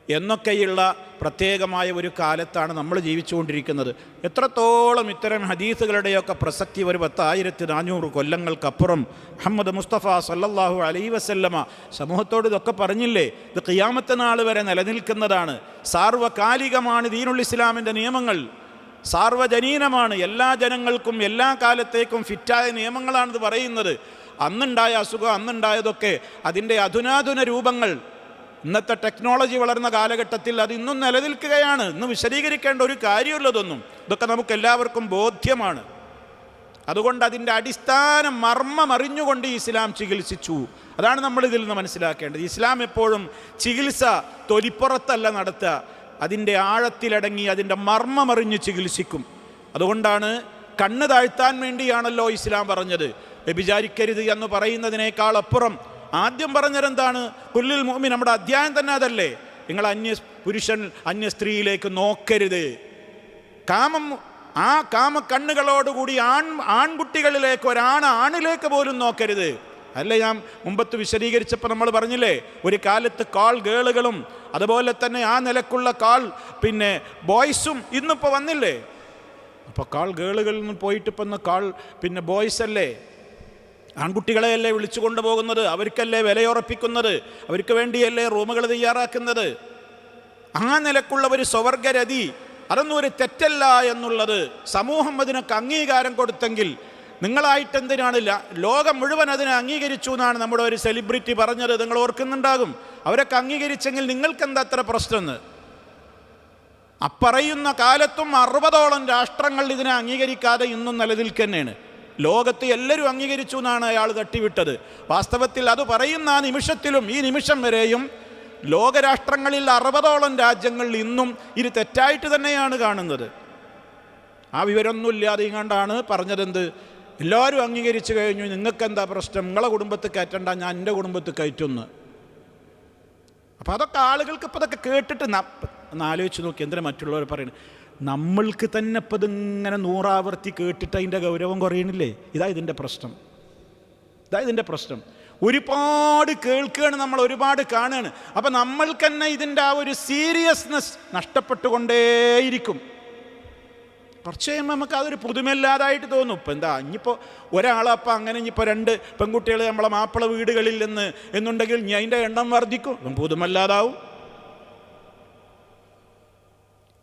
എന്നൊക്കെയുള്ള പ്രത്യേകമായ ഒരു കാലത്താണ് നമ്മൾ ജീവിച്ചുകൊണ്ടിരിക്കുന്നത്. എത്രത്തോളം ഇത്തരം ഹദീസുകളുടെയൊക്കെ പ്രസക്തി ഒരു 10,400 കൊല്ലങ്ങൾക്കപ്പുറം മുഹമ്മദ് മുസ്തഫ സല്ലല്ലാഹു അലൈഹി വസല്ലമ സമൂഹത്തോട് ഇതൊക്കെ പറഞ്ഞില്ലേ. ഇത് ഖിയാമത്ത് നാൾ വരെ നിലനിൽക്കുന്നതാണ്. സാർവകാലികമാണ് ദീനുൽ ഇസ്ലാമിൻ്റെ നിയമങ്ങൾ, സാർവജനീനമാണ്, എല്ലാ ജനങ്ങൾക്കും എല്ലാ കാലത്തേക്കും ഫിറ്റായ നിയമങ്ങളാണിത് പറയുന്നത്. അന്നുണ്ടായ അസുഖം, അന്നുണ്ടായതൊക്കെ അതിൻ്റെ അധുനാധുന രൂപങ്ങൾ ഇന്നത്തെ ടെക്നോളജി വളർന്ന കാലഘട്ടത്തിൽ അത് ഇന്നും നിലനിൽക്കുകയാണ്. ഇന്ന് വിശദീകരിക്കേണ്ട ഒരു കാര്യമുള്ളതൊന്നും, ഇതൊക്കെ നമുക്ക് എല്ലാവർക്കും ബോധ്യമാണ്. അതുകൊണ്ട് അതിൻ്റെ അടിസ്ഥാന മർമ്മം അറിഞ്ഞുകൊണ്ട് ഇസ്ലാം ചികിത്സിച്ചു. അതാണ് നമ്മൾ ഇതിൽ നിന്ന് മനസ്സിലാക്കേണ്ടത്. ഇസ്ലാം എപ്പോഴും ചികിത്സ തൊലിപ്പുറത്തല്ല നടത്തുക, അതിൻ്റെ ആഴത്തിലടങ്ങി അതിൻ്റെ മർമ്മമറിഞ്ഞ് ചികിത്സിക്കും. അതുകൊണ്ടാണ് കണ്ണ് താഴ്ത്താൻ വേണ്ടിയാണല്ലോ ഇസ്ലാം പറഞ്ഞത്. വ്യഭിചാരിക്കരുത് എന്ന് പറയുന്നതിനേക്കാൾ അപ്പുറം ആദ്യം പറഞ്ഞതെന്താണ്? കുല്ലുൽ മുഅ്മിൻ, നമ്മുടെ അധ്യായം തന്നെ അതല്ലേ, നിങ്ങൾ അന്യ പുരുഷൻ അന്യ സ്ത്രീയിലേക്ക് നോക്കരുത്. കാമം, ആ കാമ കണ്ണുകളോടുകൂടി ആൺകുട്ടികളിലേക്ക്, ആണിലേക്ക് പോലും നോക്കരുത്. അല്ല, ഞാൻ മുമ്പത്ത് വിശദീകരിച്ചപ്പോൾ നമ്മൾ പറഞ്ഞില്ലേ, ഒരു കാലത്ത് കാൾ ഗേളുകളും അതുപോലെ തന്നെ ആ നിലക്കുള്ള കാൾ ബോയ്സും ഇന്നിപ്പോൾ വന്നില്ലേ. അപ്പോൾ കാൾ ഗേളുകളിൽ നിന്ന് പോയിട്ട് ഇപ്പം കാൾ ബോയ്സ് അല്ലേ, ആൺകുട്ടികളെയല്ലേ വിളിച്ചു കൊണ്ടുപോകുന്നത്, അവർക്കല്ലേ വിലയുറപ്പിക്കുന്നത്, അവർക്ക് വേണ്ടിയല്ലേ റൂമുകൾ തയ്യാറാക്കുന്നത്. ആ നിലക്കുള്ള ഒരു സ്വവർഗരതി, അതൊന്നും ഒരു തെറ്റല്ല എന്നുള്ളത് സമൂഹം അതിനൊക്കെ അംഗീകാരം കൊടുത്തെങ്കിൽ നിങ്ങളായിട്ടെന്തിനാണില്ല, ലോകം മുഴുവൻ അതിനെ അംഗീകരിച്ചു എന്നാണ് നമ്മുടെ ഒരു സെലിബ്രിറ്റി പറഞ്ഞത്. നിങ്ങൾ ഓർക്കുന്നുണ്ടാകും. അവരൊക്കെ അംഗീകരിച്ചെങ്കിൽ നിങ്ങൾക്കെന്താ അത്ര പ്രശ്നമെന്ന്. അപ്പറയുന്ന കാലത്തും 60ഓളം രാഷ്ട്രങ്ങൾ ഇതിനെ അംഗീകരിക്കാതെ ഇന്നും നിലനിൽക്കുന്നതാണ്. ലോകത്ത് എല്ലാവരും അംഗീകരിച്ചു എന്നാണ് അയാൾ തട്ടിവിട്ടത്. വാസ്തവത്തിൽ അത് പറയുന്ന ആ നിമിഷത്തിലും ഈ നിമിഷം വരെയും ലോകരാഷ്ട്രങ്ങളിൽ 60ഓളം രാജ്യങ്ങൾ ഇന്നും ഇത് തെറ്റായിട്ട് തന്നെയാണ് കാണുന്നത്. ആ വിവരമൊന്നുമില്ലാതെ ഇങ്ങാണ്ടാണ് പറഞ്ഞതെന്ത്, എല്ലാവരും അംഗീകരിച്ചു കഴിഞ്ഞു, നിങ്ങൾക്കെന്താ പ്രശ്നം, നിങ്ങളെ കുടുംബത്തിൽ കയറ്റണ്ട, ഞാൻ എൻ്റെ കുടുംബത്തിൽ കയറ്റുന്നു. അപ്പോൾ അതൊക്കെ ആളുകൾക്ക് ഇപ്പോൾ അതൊക്കെ കേട്ടിട്ട് ഒന്ന് ആലോചിച്ച് നോക്കി എന്തിനാ മറ്റുള്ളവർ പറയുന്നത്. നമ്മൾക്ക് തന്നെ ഇപ്പം ഇതിങ്ങനെ 100 ആവർത്തി കേട്ടിട്ട് അതിൻ്റെ ഗൗരവം കുറയണില്ലേ? ഇതാ ഇതിൻ്റെ പ്രശ്നം. ഒരുപാട് കേൾക്കുകയാണ് നമ്മൾ, ഒരുപാട് കാണുകയാണ്. അപ്പം നമ്മൾക്ക് തന്നെ ഇതിൻ്റെ ആ ഒരു സീരിയസ്നെസ് നഷ്ടപ്പെട്ടുകൊണ്ടേയിരിക്കും. കുറച്ച് കഴിയുമ്പോൾ നമുക്ക് അതൊരു പുതുമയില്ലാതായിട്ട് തോന്നും. ഇപ്പം എന്താ ഇനിയിപ്പോൾ ഒരാളപ്പം അങ്ങനെ ഇനിയിപ്പോൾ 2 പെൺകുട്ടികൾ നമ്മളെ മാപ്പിള വീടുകളിൽ എന്നുണ്ടെങ്കിൽ ഇനി അതിൻ്റെ എണ്ണം വർദ്ധിക്കും, പുതുമല്ലാതാവും.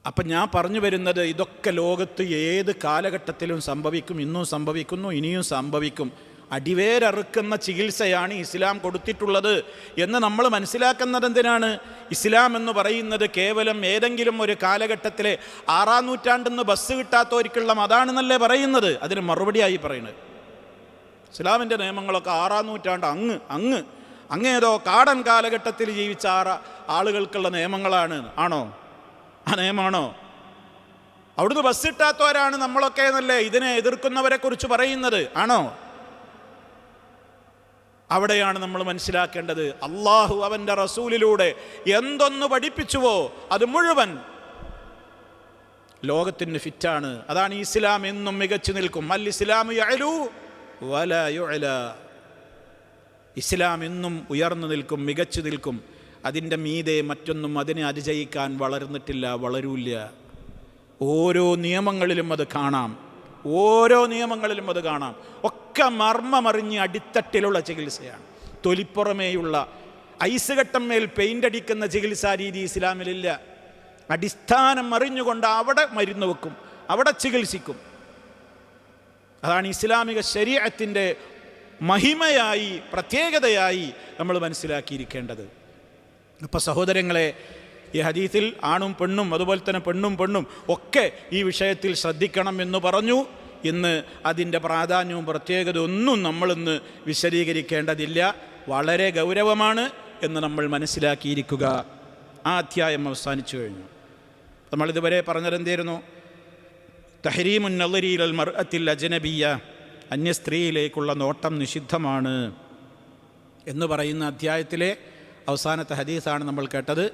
അപ്പം ഞാൻ പറഞ്ഞു വരുന്നത്, ഇതൊക്കെ ലോകത്ത് ഏത് കാലഘട്ടത്തിലും സംഭവിക്കും, ഇന്നും സംഭവിക്കുന്നു, ഇനിയും സംഭവിക്കും. അടിവേരറുക്കുന്ന ചികിത്സയാണ് ഇസ്ലാം കൊടുത്തിട്ടുള്ളത് എന്ന് നമ്മൾ മനസ്സിലാക്കുന്നത് എന്തിനാണ്? ഇസ്ലാം എന്ന് പറയുന്നത് കേവലം ഏതെങ്കിലും ഒരു കാലഘട്ടത്തിലെ 6-ാം നൂറ്റാണ്ടെന്ന് ബസ് കിട്ടാത്തവർക്കുള്ള മതാണെന്നല്ലേ പറയുന്നത്. അതിന് മറുപടിയായി പറയുന്നത് ഇസ്ലാമിൻ്റെ നിയമങ്ങളൊക്കെ 6-ാം നൂറ്റാണ്ട് അങ്ങേതോ കാടൻ കാലഘട്ടത്തിൽ ജീവിച്ച ആളുകൾക്കുള്ള നിയമങ്ങളാണ്. ആണോ? ആ നിയമമാണോ? അവിടുന്ന് ബസ് കിട്ടാത്തവരാണ് നമ്മളൊക്കെ എന്നല്ലേ ഇതിനെ എതിർക്കുന്നവരെ കുറിച്ച് പറയുന്നത്. ആണോ? അവിടെയാണ് നമ്മൾ മനസ്സിലാക്കേണ്ടത്, അള്ളാഹു അവൻ്റെ റസൂലിലൂടെ എന്തൊന്ന് പഠിപ്പിച്ചുവോ അത് മുഴുവൻ ലോകത്തിന് ഫിറ്റാണ്. അതാണ് ഇസ്ലാം എന്നും മികച്ചു നിൽക്കും. അൽ ഇസ്ലാമു യഅലു വലാ യുഅല. ഇസ്ലാം എന്നും ഉയർന്നു നിൽക്കും, മികച്ചു നിൽക്കും. അതിൻ്റെ മീതെ മറ്റൊന്നും അതിനെ അതിജയിക്കാൻ വളരൂല്ല. ഓരോ നിയമങ്ങളിലും അത് കാണാം. ഒക്കെ മർമ്മമറിഞ്ഞ് അടിത്തട്ടിലുള്ള ചികിത്സയാണ്. തൊലിപ്പുറമേയുള്ള ഐസ് മേൽ പെയിൻ്റ് അടിക്കുന്ന ചികിത്സാ രീതി ഇസ്ലാമിലില്ല. അടിസ്ഥാനം അറിഞ്ഞുകൊണ്ട് അവിടെ മരുന്ന് വെക്കും, അവിടെ ചികിത്സിക്കും. അതാണ് ഇസ്ലാമിക ശരീഅത്തിൻ്റെ മഹിമയായി, പ്രത്യേകതയായി നമ്മൾ മനസ്സിലാക്കിയിരിക്കേണ്ടത്. അപ്പോൾ സഹോദരങ്ങളെ, ഈ ഹദീസിൽ ആണും പെണ്ണും അതുപോലെ തന്നെ പെണ്ണും ഒക്കെ ഈ വിഷയത്തിൽ ശ്രദ്ധിക്കണം എന്ന് പറഞ്ഞു. ഇന്ന് അതിൻ്റെ പ്രാധാന്യവും പ്രത്യേകത ഒന്നും നമ്മളിന്ന് വിശദീകരിക്കേണ്ടതില്ല. വളരെ ഗൗരവമാണ് എന്ന് നമ്മൾ മനസ്സിലാക്കിയിരിക്കുക. ആ അധ്യായം അവസാനിച്ചു കഴിഞ്ഞു. നമ്മളിതുവരെ പറഞ്ഞതെന്തായിരുന്നു? തഹരീമുൻ നളരി ഇലൽ മർഅത്തിൽ അജ്നബിയ്യ, അന്യ സ്ത്രീയിലേക്കുള്ള നോട്ടം നിഷിദ്ധമാണ് എന്ന് പറയുന്ന അധ്യായത്തിലെ അവസാനത്തെ ഹദീസാണ് നമ്മൾ കേട്ടത്.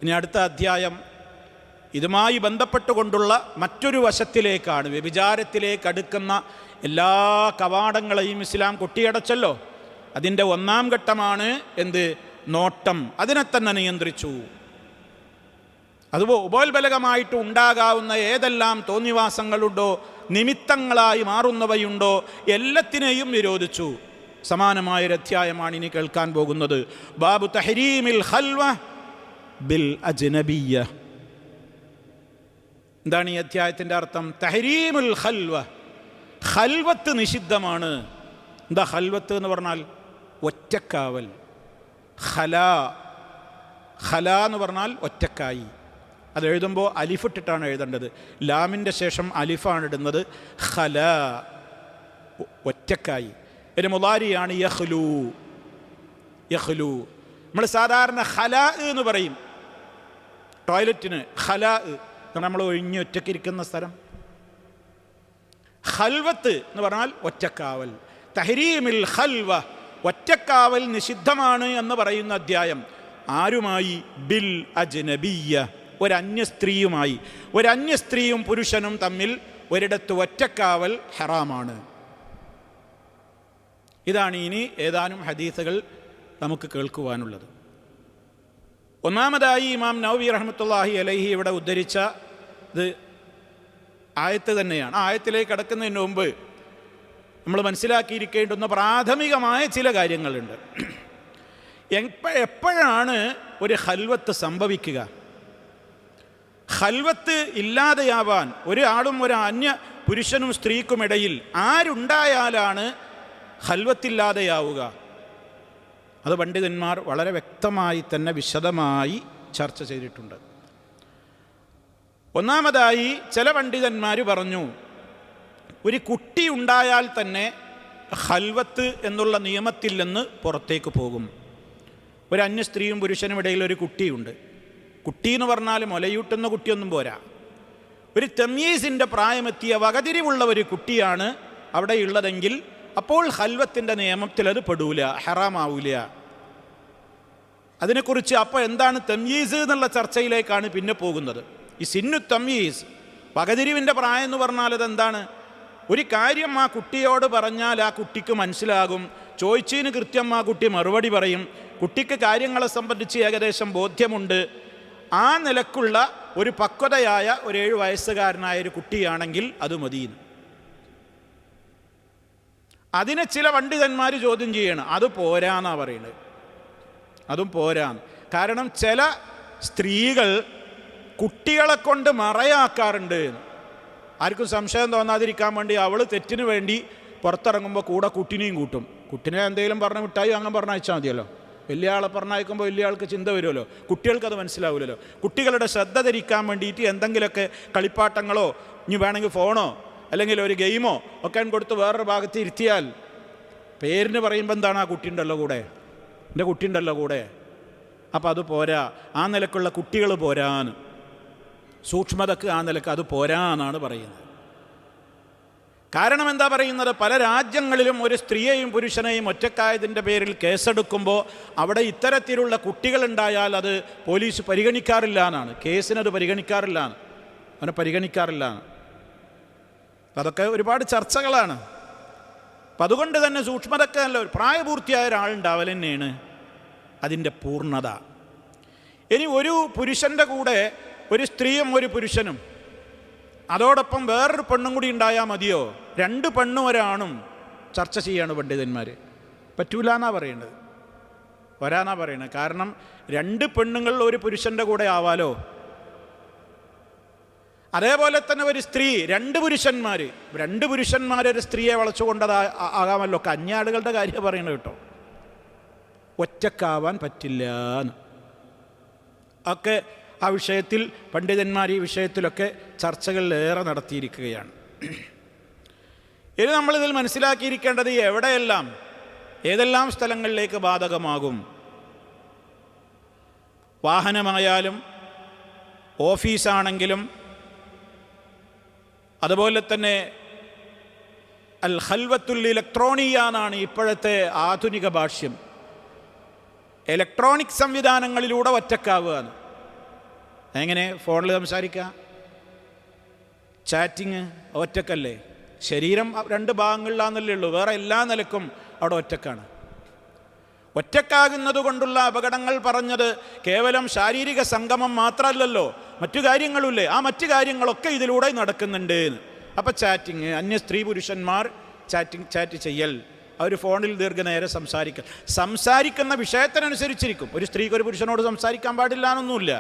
ഇനി അടുത്ത അധ്യായം ഇതുമായി ബന്ധപ്പെട്ടുകൊണ്ടുള്ള മറ്റൊരു വശത്തിലേക്കാണ്. വ്യഭിചാരത്തിലേക്ക് അടുക്കുന്ന എല്ലാ കവാടങ്ങളെയും ഇസ്ലാം കൊട്ടിയടച്ചല്ലോ. അതിൻ്റെ 1-ാം ഘട്ടമാണ് എന്ത്? നോട്ടം. അതിനെ തന്നെ നിയന്ത്രിച്ചു. അതുപോലെ ഉപോത്ബലകമായിട്ട് ഉണ്ടാകാവുന്ന ഏതെല്ലാം തോന്നിവാസങ്ങളുണ്ടോ, നിമിത്തങ്ങളായി മാറുന്നവയുണ്ടോ, എല്ലാത്തിനെയും നിരോധിച്ചു. സമാനമായൊരു അധ്യായമാണ് ഇനി കേൾക്കാൻ പോകുന്നത്. ബാബു തഹരീമിൽ ഖൽവ ബിൽ അജ്നബിയ്യ. എന്താണ് ഈ അധ്യായത്തിൻ്റെ അർത്ഥം? തഹരീമുൽ ഖൽവ, ഖൽവത്ത് നിഷിദ്ധമാണ്. എന്താ ഖൽവത്ത് എന്ന് പറഞ്ഞാൽ? ഒറ്റക്കാവൽ. ഖല എന്ന് പറഞ്ഞാൽ ഒറ്റക്കായി. അത് എഴുതുമ്പോൾ അലിഫിട്ടിട്ടാണ് എഴുതേണ്ടത്. ലാമിൻ്റെ ശേഷം അലിഫാണ് ഇടുന്നത്. ഖല, ഒറ്റക്കായി. ഒരു മുളാരിയാണ് യഖ്ലു. നമ്മൾ സാധാരണ ഖല എന്ന് പറയും. ടോയ്ലറ്റിന് ഖലാ നമ്മൾ ഒഴിഞ്ഞൊറ്റക്കിരിക്കുന്ന സ്ഥലം. ഖൽവത്ത് എന്ന് പറഞ്ഞാൽ ഒറ്റക്കാവൽ. തഹരീമിൽ ഖൽവ, ഒറ്റക്കാവൽ നിഷിദ്ധമാണ് എന്ന് പറയുന്ന അധ്യായം ആരുമായി? ബിൽ അജ്നബിയ്യ, ഒരന്യസ്ത്രീയുമായി. ഒരന്യസ്ത്രീയും പുരുഷനും തമ്മിൽ ഒരിടത്ത് ഒറ്റക്കാവൽ ഹറാമാണ്. ഇതാണ് ഇനി ഏതാനും ഹദീസുകൾ നമുക്ക് കേൾക്കുവാനുള്ളത്. ഒന്നാമതായി ഇമാം നവവി റഹ്മത്തുള്ളാഹി അലൈഹി ഇവിടെ ഉദ്ധരിച്ച ഇത് ആയത്ത് തന്നെയാണ്. ആ ആയത്തിലേക്ക് കടക്കുന്നതിന് മുമ്പ് നമ്മൾ മനസ്സിലാക്കിയിരിക്കേണ്ടുന്ന പ്രാഥമികമായ ചില കാര്യങ്ങളുണ്ട്. എപ്പോഴാണ് ഒരു ഖൽവത്ത് സംഭവിക്കുക? ഖൽവത്ത് ഇല്ലാതെയാവാൻ ഒരാളും ഒരു അന്യ പുരുഷനും സ്ത്രീക്കുമിടയിൽ ആരുണ്ടായാലാണ് ഖൽവത്തില്ലാതെയാവുക? അത് പണ്ഡിതന്മാർ വളരെ വ്യക്തമായി തന്നെ വിശദമായി ചർച്ച ചെയ്തിട്ടുണ്ട്. ഒന്നാമതായി ചില പണ്ഡിതന്മാർ പറഞ്ഞു, ഒരു കുട്ടി ഉണ്ടായാൽ തന്നെ ഖൽവത്ത് എന്നുള്ള നിയമത്തിൽ നിന്ന് പുറത്തേക്ക് പോകും. ഒരു അന്യ സ്ത്രീയും പുരുഷനും ഇടയിൽ ഒരു കുട്ടിയുണ്ട്. കുട്ടി എന്ന് പറഞ്ഞാൽ മുലയൂട്ടുന്ന കുട്ടിയൊന്നും പോരാ, ഒരു തമീസിൻ്റെ പ്രായമെത്തിയ വകതിരിവുള്ള ഒരു കുട്ടിയാണ് അവിടെ ഉള്ളതെങ്കിൽ അപ്പോൾ ഖൽവത്തിൻ്റെ നിയമത്തിൽ അത് പെടൂല, ഹറാമാവൂല. അതിനെക്കുറിച്ച് അപ്പോൾ എന്താണ് തമീസ് എന്നുള്ള ചർച്ചയിലേക്കാണ് പിന്നെ പോകുന്നത്. ഈ സിന്നു തമീസ്, വകതിരിവിൻ്റെ പ്രായം എന്ന് പറഞ്ഞാൽ അതെന്താണ്? ഒരു കാര്യം ആ കുട്ടിയോട് പറഞ്ഞാൽ ആ കുട്ടിക്ക് മനസ്സിലാകും, ചോദിച്ചതിന് കൃത്യം ആ കുട്ടി മറുപടി പറയും, കുട്ടിക്ക് കാര്യങ്ങളെ സംബന്ധിച്ച് ഏകദേശം ബോധ്യമുണ്ട്. ആ നിലക്കുള്ള ഒരു പക്വതയായ ഒരു 7 വയസ്സുകാരനായ ഒരു കുട്ടിയാണെങ്കിൽ അത് മതിയെന്ന്. അതിനെ ചില പണ്ഡിതന്മാർ ചോദ്യം ചെയ്യണം, അത് പോരാന്നാണ് പറയുന്നത്. അതും പോരാ. കാരണം ചില സ്ത്രീകൾ കുട്ടികളെ കൊണ്ട് മറയാക്കാറുണ്ട്. ആർക്കും സംശയം തോന്നാതിരിക്കാൻ വേണ്ടി അവൾ തെറ്റിന് വേണ്ടി പുറത്തിറങ്ങുമ്പോൾ കൂടെ കുട്ടിനെയും കൂട്ടും. കുട്ടിനെ എന്തെങ്കിലും പറഞ്ഞ് മിഠായി അങ്ങനെ പറഞ്ഞയച്ചാൽ മതിയല്ലോ. വലിയ ആളെ പറഞ്ഞയക്കുമ്പോൾ വലിയ ആൾക്ക് ചിന്ത വരുമല്ലോ, കുട്ടികൾക്കത് മനസ്സിലാവില്ലല്ലോ. കുട്ടികളുടെ ശ്രദ്ധ ധരിക്കാൻ വേണ്ടിയിട്ട് എന്തെങ്കിലുമൊക്കെ കളിപ്പാട്ടങ്ങളോ ഇനി വേണമെങ്കിൽ ഫോണോ അല്ലെങ്കിൽ ഒരു ഗെയിമോ ഒക്കെ കൊടുത്ത് വേറൊരു ഭാഗത്ത് ഇരുത്തിയാൽ പേരിന് പറയുമ്പോൾ എന്താണ്, ആ കുട്ടിയുണ്ടല്ലോ കൂടെ, എൻ്റെ കുട്ടിയുണ്ടല്ലോ കൂടെ. അപ്പം അത് പോരാ, ആ നിലക്കുള്ള കുട്ടികൾ പോരാന്ന്, സൂക്ഷ്മതക്ക് ആ നിലക്ക് അത് പോരാന്നാണ് പറയുന്നത്. കാരണം എന്താ പറയുന്നത്? പല രാജ്യങ്ങളിലും ഒരു സ്ത്രീയെയും പുരുഷനെയും ഒറ്റക്കായതിൻ്റെ പേരിൽ കേസെടുക്കുമ്പോൾ അവിടെ ഇത്തരത്തിലുള്ള കുട്ടികളുണ്ടായാൽ അത് പോലീസ് പരിഗണിക്കാറില്ല എന്നാണ്. കേസിനത് പരിഗണിക്കാറില്ല, അവനെ പരിഗണിക്കാറില്ല. അതൊക്കെ ഒരുപാട് ചർച്ചകളാണ്. അപ്പം അതുകൊണ്ട് തന്നെ സൂക്ഷ്മതക്ക് നല്ല ഒരു പ്രായപൂർത്തിയായ ഒരാളുണ്ടാവൽ തന്നെയാണ് അതിൻ്റെ പൂർണ്ണത. ഇനി ഒരു പുരുഷൻ്റെ കൂടെ ഒരു സ്ത്രീയും ഒരു പുരുഷനും അതോടൊപ്പം വേറൊരു പെണ്ണും കൂടി ഉണ്ടായാൽ മതിയോ? 2 പെണ്ണും ഒരാണും ചർച്ച ചെയ്യാണ് പണ്ഡിതന്മാർ. പറ്റൂല എന്നാ പറയേണ്ടത്, വരാന്നാ പറയണത്. കാരണം 2 പെണ്ണുങ്ങൾ ഒരു പുരുഷൻ്റെ കൂടെ ആവാലോ. അതേപോലെ തന്നെ ഒരു സ്ത്രീ 2 പുരുഷന്മാർ, 2 പുരുഷന്മാരൊരു സ്ത്രീയെ വളച്ചുകൊണ്ടത് ആകാമല്ലോ. കന്യാടുകളുടെ കാര്യം പറയണത് കേട്ടോ. ഒറ്റക്കാവാൻ പറ്റില്ല ഒക്കെ ആ വിഷയത്തിൽ പണ്ഡിതന്മാർ ഈ വിഷയത്തിലൊക്കെ ചർച്ചകളിലേറെ നടത്തിയിരിക്കുകയാണ്. ഇനി നമ്മളിതിൽ മനസ്സിലാക്കിയിരിക്കേണ്ടത് എവിടെയെല്ലാം ഏതെല്ലാം സ്ഥലങ്ങളിലേക്ക് ബാധകമാകും. വാഹനമായാലും ഓഫീസാണെങ്കിലും അതുപോലെ തന്നെ അൽ ഖൽവത്തുൽ ഇലക്ട്രോണിയ എന്നാണ് ഇപ്പോഴത്തെ ആധുനിക ഭാഷ്യം. ഇലക്ട്രോണിക് സംവിധാനങ്ങളിലൂടെ ഒറ്റക്കാവുകയാണ്. എങ്ങനെ? ഫോണിൽ സംസാരിക്കുക, ചാറ്റിങ്, ഒറ്റക്കല്ലേ. ശരീരം 2 ഭാഗങ്ങളിലാണെന്നല്ലേ ഉള്ളൂ, വേറെ എല്ലാ നിലക്കും അവിടെ ഒറ്റക്കാണ്. ഒറ്റക്കാകുന്നത് കൊണ്ടുള്ള അപകടങ്ങൾ പറഞ്ഞത് കേവലം ശാരീരിക സംഗമം മാത്രമല്ലല്ലോ, മറ്റു കാര്യങ്ങളുമില്ലേ. ആ മറ്റു കാര്യങ്ങളൊക്കെ ഇതിലൂടെ നടക്കുന്നുണ്ട്. അപ്പം ചാറ്റിങ്, അന്യ സ്ത്രീ പുരുഷന്മാർ ചാറ്റ് ചെയ്യൽ, അവർ ഫോണിൽ ദീർഘനേരം സംസാരിക്കുന്ന വിഷയത്തിനനുസരിച്ചിരിക്കും. ഒരു സ്ത്രീക്ക് ഒരു പുരുഷനോട് സംസാരിക്കാൻ പാടില്ല എന്നൊന്നുമില്ല,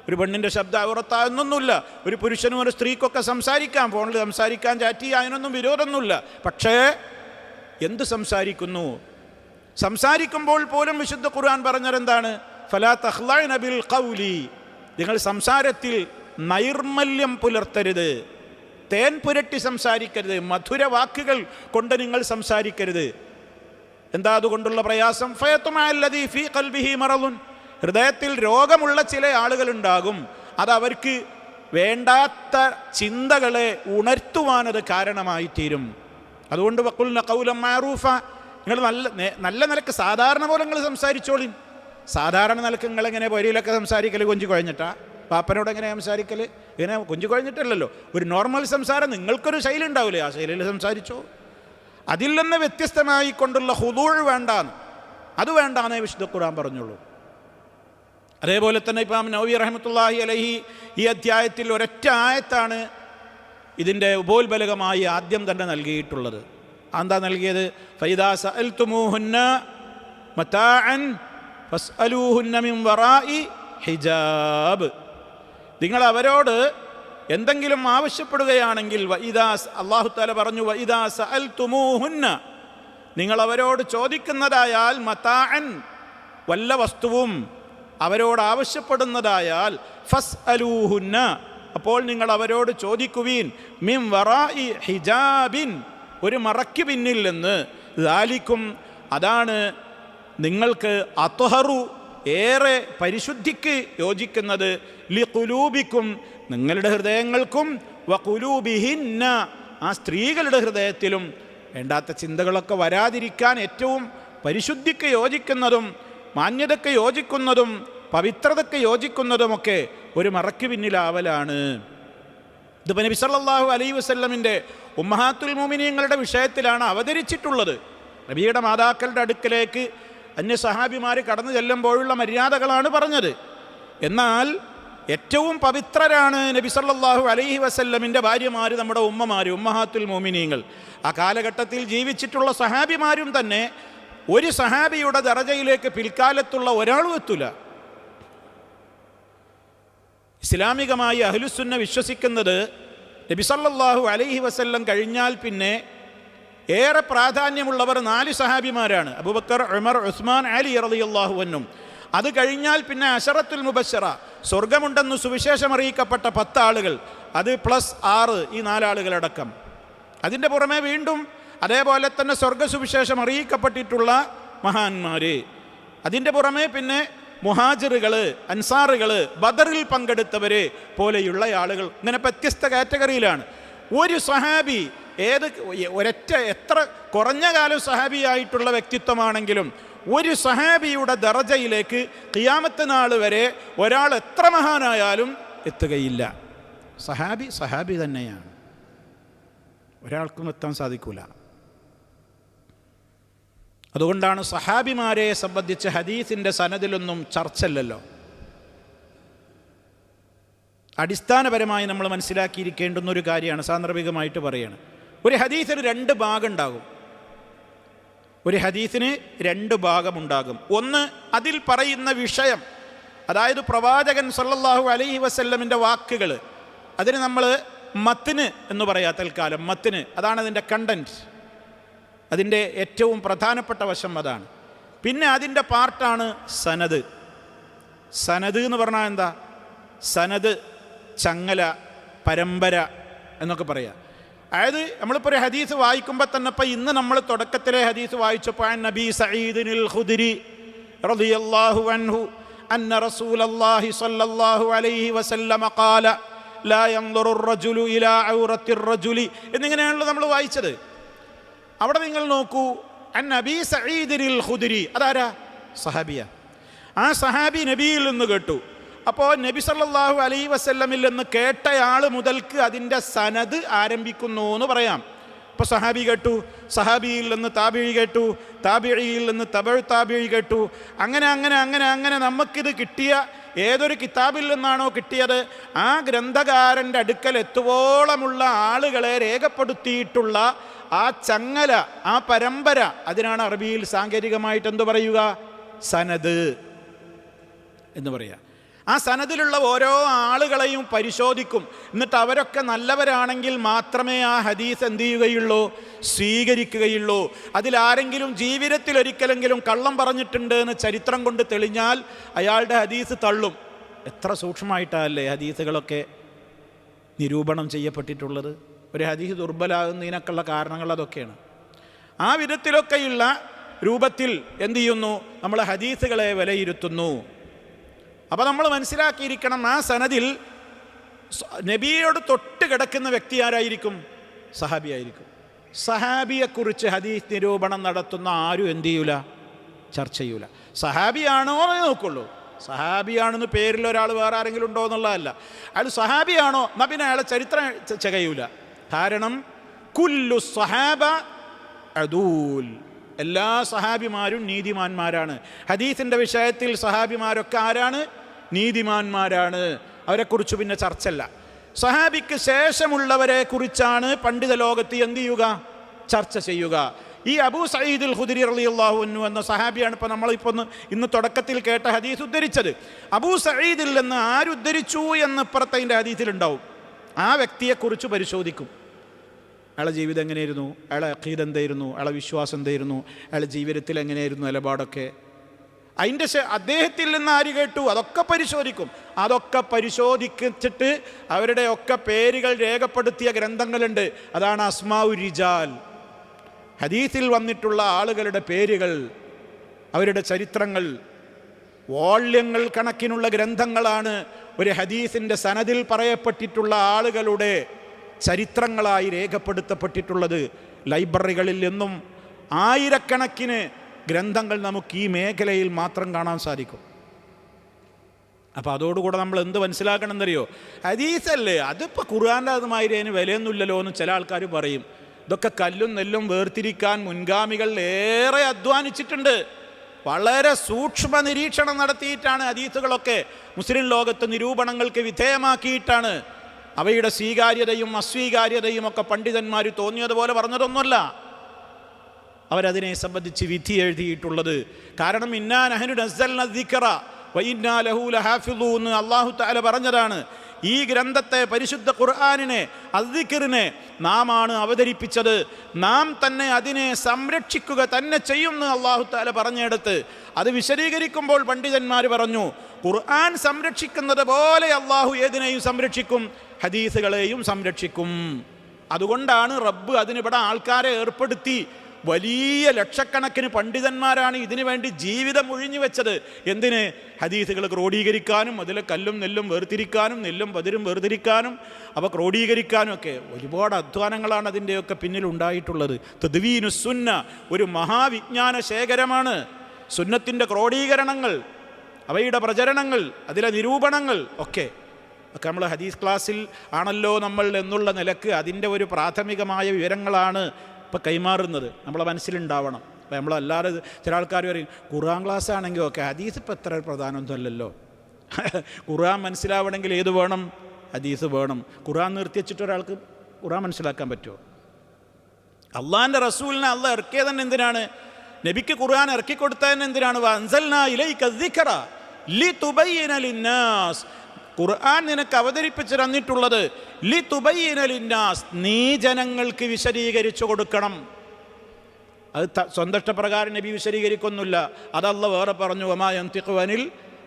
ഒരു പെണ്ണിൻ്റെ ശബ്ദം ഉറത്താകുന്നൊന്നുമില്ല. ഒരു പുരുഷനും ഒരു സ്ത്രീക്കൊക്കെ സംസാരിക്കാം, ഫോണിൽ സംസാരിക്കാൻ, ചാറ്റ് ചെയ്യാൻ, അതിനൊന്നും വിരോധമൊന്നുമില്ല. പക്ഷേ എന്ത് സംസാരിക്കുന്നു? സംസാരിക്കുമ്പോൾ പോലും വിശുദ്ധ ഖുർആൻ പറഞ്ഞതെന്താണ്? ഫലാ തഖ്ലഅന ബിൽ ഖൗലി, നിങ്ങൾ സംസാരത്തിൽ നൈർമല്യം പുലർത്തരുത്, തേൻ പുരട്ടി സംസാരിക്കരുത്, മധുര വാക്കുകൾ കൊണ്ട് നിങ്ങൾ സംസാരിക്കരുത്. എന്താ അതുകൊണ്ടുള്ള പ്രയാസം? ഫയത്മഅല്ലദീ ഫീ ഖൽബിഹി മറദുൻ, ഹൃദയത്തിൽ രോഗമുള്ള ചില ആളുകളുണ്ടാകും. അതവർക്ക് വേണ്ടാത്ത ചിന്തകളെ ഉണർത്തുവാനത് കാരണമായി തീരും. അതുകൊണ്ട് വഖുൽന ഖൗലൻ മഅറൂഫ, നിങ്ങൾ നല്ല നിലക്ക് സാധാരണ പോലെ നിങ്ങൾ സംസാരിച്ചോളി. സാധാരണ നിലക്ക് നിങ്ങളെങ്ങനെ വരിയിലൊക്കെ സംസാരിക്കൽ കൊഞ്ചു കുഴഞ്ഞിട്ടാ? പാപ്പനോട് എങ്ങനെ സംസാരിക്കൽ? ഇങ്ങനെ കൊഞ്ചു കുഴഞ്ഞിട്ടല്ലല്ലോ. ഒരു നോർമൽ സംസാരം നിങ്ങൾക്കൊരു ശൈലി ഉണ്ടാവില്ലേ, ആ ശൈലിയിൽ സംസാരിച്ചോ. അതിൽ നിന്ന് വ്യത്യസ്തമായി കൊണ്ടുള്ള ഖുദൂഅ് വേണ്ടാന്ന്, അത് വേണ്ടാന്നേ വിശുദ്ധ ഖുർആൻ പറഞ്ഞുള്ളൂ. അതേപോലെ തന്നെ ഇമാം നവവി റഹ്മത്തുള്ളാഹി അലൈഹി ഈ അധ്യായത്തിൽ ഒരൊറ്റ ആയത്താണ് ഇതിൻ്റെ ഉപോത്ബലകമായി ആദ്യം തന്നെ നൽകിയിട്ടുള്ളത്. എന്താ നൽകിയത്? ഫൈദാ സഅൽതുമൂഹുന്ന മതാഅൻ ഫസ്അലൂഹുന്ന മിൻ വറാഇ ഹിജാബ്. നിങ്ങൾ അവരോട് എന്തെങ്കിലും ആവശ്യപ്പെടുകയാണെങ്കിൽ അല്ലാഹു തആല പറഞ്ഞു വഇദാ സഅൽതുമൂഹുന്ന, നിങ്ങൾ അവരോട് ചോദിക്കുന്നതായാൽ, മതാഅൻ വല്ല വസ്തുവും അവരോട് ആവശ്യപ്പെടുന്നതായാൽ, ഫസ്അലൂഹുന്ന അപ്പോൾ നിങ്ങൾ അവരോട് ചോദിക്കുവീൻ, മിൻ വറാഇ ഹിജാബിൻ ഒരു മറയ്ക്ക് പിന്നിൽ നിന്ന്, ദാലിക്കും അതാണ് നിങ്ങൾക്ക്, അത്ഹറു ഏറെ പരിശുദ്ധിക്ക് യോജിക്കുന്നത്, ലിഖുലൂബിക്കും നിങ്ങളുടെ ഹൃദയങ്ങൾക്കും, വഖുലൂബിഹിന്ന ആ സ്ത്രീകളുടെ ഹൃദയത്തിലും വേണ്ടാത്ത ചിന്തകളൊക്കെ വരാതിരിക്കാൻ ഏറ്റവും പരിശുദ്ധിക്ക് യോജിക്കുന്നതും മാന്യതയ്ക്ക് യോജിക്കുന്നതും പവിത്രതയ്ക്ക് യോജിക്കുന്നതുമൊക്കെ ഒരു മറയ്ക്ക് പിന്നിലാവലാണ്. ഇതിപ്പോൾ നബി സല്ലല്ലാഹു അലൈഹി വസല്ലമിൻ്റെ ഉമ്മഹാത്തുൽ മുഅ്മിനീങ്ങളുടെ വിഷയത്തിലാണ് അവതരിച്ചിട്ടുള്ളത്. നബിയുടെ മാതാക്കളുടെ അടുക്കലേക്ക് അന്യ സഹാബിമാർ കടന്നു ചെല്ലുമ്പോഴുള്ള മര്യാദകളാണ് പറഞ്ഞത്. എന്നാൽ ഏറ്റവും പവിത്രരാണ് നബി സല്ലല്ലാഹു അലൈഹി വസല്ലമിൻ്റെ ഭാര്യമാർ, നമ്മുടെ ഉമ്മമാർ, ഉമ്മഹാത്തുൽ മുഅ്മിനീങ്ങൾ. ആ കാലഘട്ടത്തിൽ ജീവിച്ചിട്ടുള്ള സഹാബിമാരും തന്നെ ഒരു സഹാബിയുടെ ദറജയിലേക്ക് പിൽക്കാലത്തുള്ള ഒരാളും എത്തൂല. ഇസ്ലാമികമായി അഹ്ലുസുന്ന വിശ്വസിക്കുന്നത് നബി സല്ലല്ലാഹു അലൈഹി വസല്ലം കഴിഞ്ഞാൽ പിന്നെ ഏറെ പ്രാധാന്യമുള്ളവർ 4 സഹാബിമാരാണ്: അബൂബക്കർ, ഉമർ, ഉസ്മാൻ, അലി റളിയല്ലാഹു അൻഹും. അത് കഴിഞ്ഞാൽ പിന്നെ അശറത്തുൽ മുബശ്ശറ, സ്വർഗമുണ്ടെന്ന് സുവിശേഷം അറിയിക്കപ്പെട്ട 10 ആളുകൾ, അത് പ്ലസ് 6 ഈ 4 ആളുകളടക്കം. അതിൻ്റെ പുറമെ വീണ്ടും അതേപോലെ തന്നെ സ്വർഗസുവിശേഷം അറിയിക്കപ്പെട്ടിട്ടുള്ള മഹാന്മാർ. അതിൻ്റെ പുറമെ പിന്നെ മുഹാജിറുകൾ, അൻസാറുകൾ, ബദറിൽ പങ്കെടുത്തവർ പോലെയുള്ള ആളുകൾ, ഇങ്ങനെ വ്യത്യസ്ത കാറ്റഗറിയിലാണ്. ഒരു സഹാബി എത്ര കുറഞ്ഞ കാലം സഹാബിയായിട്ടുള്ള വ്യക്തിത്വമാണെങ്കിലും ഒരു സഹാബിയുടെ ദറജയിലേക്ക് ഖിയാമത്ത് നാൾ വരെ ഒരാൾ എത്ര മഹാനായാലും എത്തുകയില്ല. സഹാബി തന്നെയാണ്, ഒരാൾക്കും എത്താൻ സാധിക്കൂല. അതുകൊണ്ടാണ് സഹാബിമാരെ സംബന്ധിച്ച് ഹദീസിൻ്റെ സനദിലൊന്നും ചർച്ചയില്ലല്ലോ. അടിസ്ഥാനപരമായി നമ്മൾ മനസ്സിലാക്കിയിരിക്കേണ്ടുന്നൊരു കാര്യമാണ്, സാന്ദർഭികമായിട്ട് പറയുകയാണ്. ഒരു ഹദീസിന് 2 ഭാഗം ഉണ്ടാകും. ഒരു ഹദീസിന് 2 ഭാഗമുണ്ടാകും. ഒന്ന് അതിൽ പറയുന്ന വിഷയം, അതായത് പ്രവാചകൻ സല്ലല്ലാഹു അലൈഹി വസല്ലമിൻ്റെ വാക്കുകൾ, അതിന് നമ്മൾ മത്ന് എന്ന് പറയാം തൽക്കാലം. മത്ന് അതാണ് അതിൻ്റെ കണ്ടൻറ്റ്, അതിൻ്റെ ഏറ്റവും പ്രധാനപ്പെട്ട വശം അതാണ്. പിന്നെ അതിൻ്റെ പാർട്ടാണ് സനദ്. സനദ് എന്ന് പറഞ്ഞാൽ എന്താ? സനദ്, ചങ്ങല, പരമ്പര എന്നൊക്കെ പറയാം. അതായത് നമ്മളിപ്പോൾ ഒരു ഹദീസ് വായിക്കുമ്പോൾ തന്നെ, ഇപ്പം ഇന്ന് നമ്മൾ തുടക്കത്തിലെ ഹദീസ് വായിച്ചപ്പോൾ നബി സഈദിനിൽ ഖുദരി റളിയല്ലാഹു അൻഹു അന്ന റസൂലല്ലാഹി സ്വല്ലല്ലാഹു അലൈഹി വസല്ലമ ഖാല ലാ യൻദുറു റജുലു ഇലാ ഔറത്തിർ റജുലി എന്നിങ്ങനെയാണല്ലോ നമ്മൾ വായിച്ചത്. അവിടെ നിങ്ങൾ നോക്കൂ, അൻ നബി സഈദിനിൽ ഖുദരി, അതാരാ? സഹാബിയ. ആ സഹാബി നബിയിൽ നിന്ന് കേട്ടു. അപ്പോൾ നബി സല്ലല്ലാഹു അലൈഹി വസല്ലമിൽ നിന്ന് കേട്ടയാൾ മുതൽക്ക് അതിൻ്റെ സനദ് ആരംഭിക്കുന്നു എന്ന് പറയാം. ഇപ്പോൾ സഹാബി കേട്ടു, സഹാബിയിൽ നിന്ന് താബിഈ കേട്ടു, താബിഈയിൽ നിന്ന് തബഉ താബിഈ കേട്ടു. അങ്ങനെ നമുക്കിത് കിട്ടിയ ഏതൊരു കിതാബിൽ നിന്നാണോ കിട്ടിയത് ആ ഗ്രന്ഥകാരൻ്റെ അടുക്കൽ എത്തുവോളമുള്ള ആളുകളെ രേഖപ്പെടുത്തിയിട്ടുള്ള ആ ചങ്ങല, ആ പരമ്പര, അതിനാണ് അറബിയിൽ സാങ്കേതികമായിട്ട് എന്തു പറയുക? സനദ് എന്ന് പറയുക. ആ സനദിലുള്ള ഓരോ ആളുകളെയും പരിശോധിക്കും. എന്നിട്ട് അവരൊക്കെ നല്ലവരാണെങ്കിൽ മാത്രമേ ആ ഹദീസ് എന്ത് ചെയ്യുകയുള്ളൂ? സ്വീകരിക്കുകയുള്ളൂ. അതിലാരെങ്കിലും ജീവിതത്തിൽ ഒരിക്കലെങ്കിലും കള്ളം പറഞ്ഞിട്ടുണ്ട് എന്ന് ചരിത്രം കൊണ്ട് തെളിഞ്ഞാൽ അയാളുടെ ഹദീസ് തള്ളും. എത്ര സൂക്ഷ്മമായിട്ടല്ലേ ഹദീസുകളൊക്കെ നിരൂപണം ചെയ്യപ്പെട്ടിട്ടുള്ളത്. ഒരു ഹദീസ് ദുർബലാകുന്നതിനൊക്കെയുള്ള കാരണങ്ങൾ അതൊക്കെയാണ്. ആ വിധത്തിലൊക്കെയുള്ള രൂപത്തിൽ എന്തു ചെയ്യുന്നു? നമ്മൾ ഹദീസുകളെ വിലയിരുത്തുന്നു. അപ്പോൾ നമ്മൾ മനസ്സിലാക്കിയിരിക്കണം, ആ സനദിൽ നബിയോട് തൊട്ട് കിടക്കുന്ന വ്യക്തി ആരായിരിക്കും? സഹാബിയായിരിക്കും. സഹാബിയെക്കുറിച്ച് ഹദീസ് നിരൂപണം നടത്തുന്ന ആരും എന്ത് ചെയ്യൂല? ചർച്ച ചെയ്യൂല. സഹാബിയാണോ എന്ന് നോക്കുള്ളൂ. സഹാബിയാണെന്ന് പേരിൽ ഒരാൾ വേറെ ആരെങ്കിലും ഉണ്ടോ എന്നുള്ളതല്ല. അയാൾ സഹാബിയാണോ എന്നാൽ പിന്നെ അയാളെ ചരിത്രം ചകയൂല. കാരണം കുല്ലു സഹാബ അദൂൽ, എല്ലാ സഹാബിമാരും നീതിമാന്മാരാണ്. ഹദീസിൻ്റെ വിഷയത്തിൽ സഹാബിമാരൊക്കെ ആരാണ്? നീതിമാന്മാരാണ്. അവരെക്കുറിച്ച് പിന്നെ ചർച്ചല്ല. സഹാബിക്ക് ശേഷമുള്ളവരെ കുറിച്ചാണ് പണ്ഡിത ലോകത്ത് എന്ത് ചെയ്യുക? ചർച്ച ചെയ്യുക. ഈ അബൂ സഈദുൽ ഖുദരി റളിയല്ലാഹു അൻഹു എന്ന സഹാബിയാണ് ഇപ്പോൾ നമ്മളിപ്പോൾ ഇന്ന് തുടക്കത്തിൽ കേട്ട ഹദീസ് ഉദ്ധരിച്ചത്. അബൂ സഈദിൽ നിന്ന് ആരുദ്ധരിച്ചു എന്ന് ഇപ്പുറത്തതിൻ്റെ ഹദീസിലുണ്ടാവും. ആ വ്യക്തിയെക്കുറിച്ച് പരിശോധിക്കും. അയാളുടെ ജീവിതം എങ്ങനെയായിരുന്നു, അയാളെ അഖീദ എന്തായിരുന്നു, അയാളെ വിശ്വാസം എന്തായിരുന്നു, അയാളുടെ ജീവിതത്തിൽ എങ്ങനെയായിരുന്നു നിലപാടൊക്കെ, അതിൻ്റെ അദ്ദേഹത്തിൽ നിന്ന് ആര് കേട്ടു, അതൊക്കെ പരിശോധിക്കും. അതൊക്കെ പരിശോധിച്ചിട്ട് അവരുടെ ഒക്കെ പേരുകൾ രേഖപ്പെടുത്തിയ ഗ്രന്ഥങ്ങളുണ്ട്. അതാണ് അസ്മാഉ റിജാൽ. ഹദീസിൽ വന്നിട്ടുള്ള ആളുകളുടെ പേരുകൾ, അവരുടെ ചരിത്രങ്ങൾ, വോള്യങ്ങൾ കണക്കിനുള്ള ഗ്രന്ഥങ്ങളാണ് ഒരു ഹദീസിൻ്റെ സനദിൽ പറയപ്പെട്ടിട്ടുള്ള ആളുകളുടെ ചരിത്രങ്ങളായി രേഖപ്പെടുത്തപ്പെട്ടിട്ടുള്ളത്. ലൈബ്രറികളിൽ നിന്നും ആയിരക്കണക്കിന് ഗ്രന്ഥങ്ങൾ നമുക്ക് ഈ മേഖലയിൽ മാത്രം കാണാൻ സാധിക്കും. അപ്പോൾ അതോടുകൂടെ നമ്മൾ എന്ത് മനസ്സിലാക്കണം എന്നറിയോ? ഹദീസല്ലേ, അതിപ്പോൾ ഖുർആൻ്റെ അതുമാതിരി അതിന് വിലയൊന്നുമില്ലല്ലോ എന്ന് ചില ആൾക്കാർ പറയും. ഇതൊക്കെ കല്ലും നെല്ലും വേർതിരിക്കാൻ മുൻഗാമികൾ ഏറെ അധ്വാനിച്ചിട്ടുണ്ട്. വളരെ സൂക്ഷ്മ നിരീക്ഷണം നടത്തിയിട്ടാണ് ഹദീസുകളൊക്കെ മുസ്ലിം ലോകത്ത് നിരൂപണങ്ങൾക്ക് വിധേയമാക്കിയിട്ടാണ്. അവയുടെ സ്വീകാര്യതയും അസ്വീകാര്യതയും ഒക്കെ പണ്ഡിതന്മാർ തോന്നിയതുപോലെ പറഞ്ഞതൊന്നുമല്ല. അവരതിനെ സംബന്ധിച്ച് വിധി എഴുതിയിട്ടുള്ളത്. കാരണം ഇന്നാ നഹ്നു നസ്സൽന ദിക്റ വ ഇന്നാ ലഹു ലഹാഫിളൂൻ എന്ന് അല്ലാഹു തആല പറഞ്ഞതാണ്. ഈ ഗ്രന്ഥത്തെ, പരിശുദ്ധ ഖുർആനിനെ, അദ്ദിക്റിനെ നാമാണ് അവതരിപ്പിച്ചത്, നാം തന്നെ അതിനെ സംരക്ഷിക്കുക തന്നെ ചെയ്യുമെന്ന് അല്ലാഹു തആല പറഞ്ഞെടുത്ത് അത് വിശദീകരിക്കുമ്പോൾ പണ്ഡിതന്മാർ പറഞ്ഞു, ഖുർആൻ സംരക്ഷിക്കുന്നത് പോലെ അല്ലാഹു ഏതിനെയും സംരക്ഷിക്കും? ഹദീസുകളെയും സംരക്ഷിക്കും. അതുകൊണ്ടാണ് റബ്ബ് അതിനിവിടെ ആൾക്കാരെ ഏർപ്പെടുത്തി. വലിയ ലക്ഷക്കണക്കിന് പണ്ഡിതന്മാരാണ് ഇതിനു വേണ്ടി ജീവിതം ഒഴിഞ്ഞു വെച്ചത്. എന്തിന്? ഹദീസുകൾ ക്രോഡീകരിക്കാനും, അതിലെ കല്ലും നെല്ലും വേർതിരിക്കാനും, നെല്ലും പതിരും വേർതിരിക്കാനും, അവ ക്രോഡീകരിക്കാനും ഒക്കെ ഒരുപാട് അധ്വാനങ്ങളാണ് അതിൻ്റെയൊക്കെ പിന്നിലുണ്ടായിട്ടുള്ളത്. തദ്വീനുസ് സുന്ന ഒരു മഹാവിജ്ഞാന ശേഖരമാണ്. സുന്നത്തിൻ്റെ ക്രോഡീകരണങ്ങൾ, അവയുടെ പ്രചരണങ്ങൾ, അതിലെ നിരൂപണങ്ങൾ ഒക്കെ നമ്മൾ ഹദീസ് ക്ലാസ്സിൽ ആണല്ലോ നമ്മൾ എന്നുള്ള നിലക്ക് അതിൻ്റെ ഒരു പ്രാഥമികമായ വിവരങ്ങളാണ് ഇപ്പോൾ കൈമാറുന്നത്. നമ്മളെ മനസ്സിലുണ്ടാവണം. അപ്പോൾ നമ്മളല്ലാതെ ചില ആൾക്കാർ പറയും ഖുർആൻ ക്ലാസ് ആണെങ്കിൽ ഓക്കെ, ഹദീസ് ഇപ്പോൾ എത്ര പ്രധാനമൊന്നും അല്ലല്ലോ. ഖുർആൻ മനസ്സിലാവണമെങ്കിൽ ഏത് വേണം? ഹദീസ് വേണം. ഖുർആൻ നിർത്തി വെച്ചിട്ട് ഒരാൾക്ക് ഖുർആൻ മനസ്സിലാക്കാൻ പറ്റുമോ? അള്ളാഹിൻ്റെ റസൂലിനെ അള്ളാഹ് ഇറക്കിയത് തന്നെ എന്തിനാണ്? നബിക്ക് ഖുർആൻ ഇറക്കി കൊടുത്തതിന് എന്തിനാണ്? വഅൻസൽനാ ഇലൈക ദിക്റ ലിതുബയ്യിന ലിന്നാസ്, ഖുർആൻ നിനക്ക് അവതരിപ്പിച്ച് തന്നിട്ടുള്ളത് ലിതുബയ്യിന ലിന്നാസ്, നീ ജനങ്ങൾക്ക് വിശദീകരിച്ചു കൊടുക്കണം. അത് സ്വന്തം ഇഷ്ടപ്രകാരം നബി വിശദീകരിക്കൊന്നുമില്ല. അതല്ല വേറെ പറഞ്ഞു, വമാ യൻതിഖു അനിൽ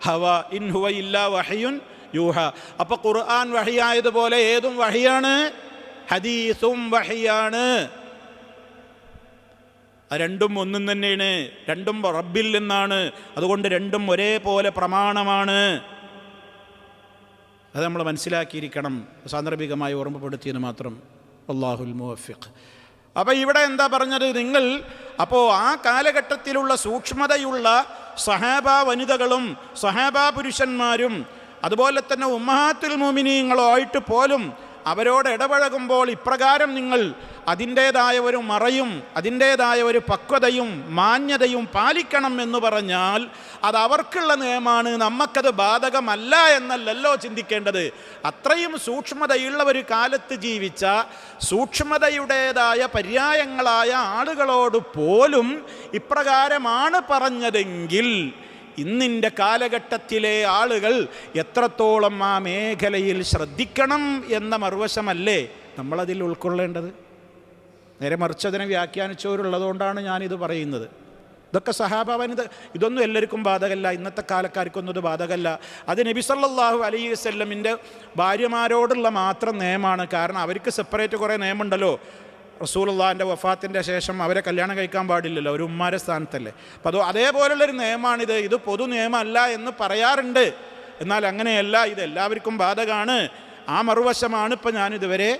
ഹവാ ഇൻ ഹുവ ഇല്ലാ വഹയുൻ യൂഹ. അപ്പോൾ ഖുർആൻ വഹിയായതുപോലെ ഏതും വഹിയാണ്, ഹദീസും വഹിയാണ്. രണ്ടും ഒന്നും തന്നെയാണ്, രണ്ടും റബ്ബിൽ നിന്നാണ്. അതുകൊണ്ട് രണ്ടും ഒരേപോലെ പ്രമാണമാണ്. അത് നമ്മൾ മനസ്സിലാക്കിയിരിക്കണം. സാന്ദർഭികമായി ഓർമ്മപ്പെടുത്തിയെന്ന് മാത്രം. അല്ലാഹുൽ മുവഫിഖ്. അപ്പോൾ ഇവിടെ എന്താ പറഞ്ഞത്? നിങ്ങൾ അപ്പോൾ ആ കാലഘട്ടത്തിലുള്ള സൂക്ഷ്മതയുള്ള സഹാബാ വനിതകളും സഹാബാ പുരുഷന്മാരും അതുപോലെ തന്നെ ഉമ്മഹാത്തുൽ മുഅ്മിനീങ്ങളോ ആയിട്ട് പോലും അവരോട് ഇടപഴകുമ്പോൾ ഇപ്രകാരം നിങ്ങൾ അതിൻ്റേതായ ഒരു മറയും അതിൻ്റേതായ ഒരു പക്വതയും മാന്യതയും പാലിക്കണം എന്ന് പറഞ്ഞാൽ അത് അവർക്കുള്ള നിയമമാണ്, നമുക്കത് ബാധകമല്ല എന്നല്ലല്ലോ ചിന്തിക്കേണ്ടത്. അത്രയും സൂക്ഷ്മതയുള്ള ഒരു കാലത്ത് ജീവിച്ച സൂക്ഷ്മതയുടേതായ പര്യായങ്ങളായ ആളുകളോട് പോലും ഇപ്രകാരമാണ് പറഞ്ഞതെങ്കിൽ ഇന്നിൻ്റെ കാലഘട്ടത്തിലെ ആളുകൾ എത്രത്തോളം ആ മേഖലയിൽ ശ്രദ്ധിക്കണം എന്ന മറുവശമല്ലേ നമ്മളതിൽ ഉൾക്കൊള്ളേണ്ടത്? നേരെ മറിച്ച് അതിനെ വ്യാഖ്യാനിച്ചവരുള്ളതുകൊണ്ടാണ് ഞാനിത് പറയുന്നത്. ഇതൊക്കെ സഹാബ വനിത, ഇതൊന്നും എല്ലാവർക്കും ബാധകമല്ല, ഇന്നത്തെ കാലക്കാർക്കൊന്നും ഇത് ബാധകമല്ല. അത് നബി സല്ലല്ലാഹു അലൈഹി വസല്ലമിൻ്റെ ഭാര്യമാരോടുള്ള മാത്രം നിയമമാണ്. കാരണം അവർക്ക് സെപ്പറേറ്റ് കുറേ നിയമമുണ്ടല്ലോ. റസൂലുള്ളാഹിൻ്റെ വഫാത്തിൻ്റെ ശേഷം അവരെ കല്യാണം കഴിക്കാൻ പാടില്ലല്ലോ, ഒരു ഉമ്മാരെ സ്ഥാനത്തല്ലേ. അപ്പോൾ അതേപോലുള്ളൊരു നിയമമാണിത്. ഇത് പൊതു നിയമമല്ല എന്ന് പറയാറുണ്ട്. എന്നാൽ അങ്ങനെയല്ല, ഇത് എല്ലാവർക്കും ബാധകമാണ്. ആ മറുവശമാണ് ഇപ്പം ഞാനിതുവരെ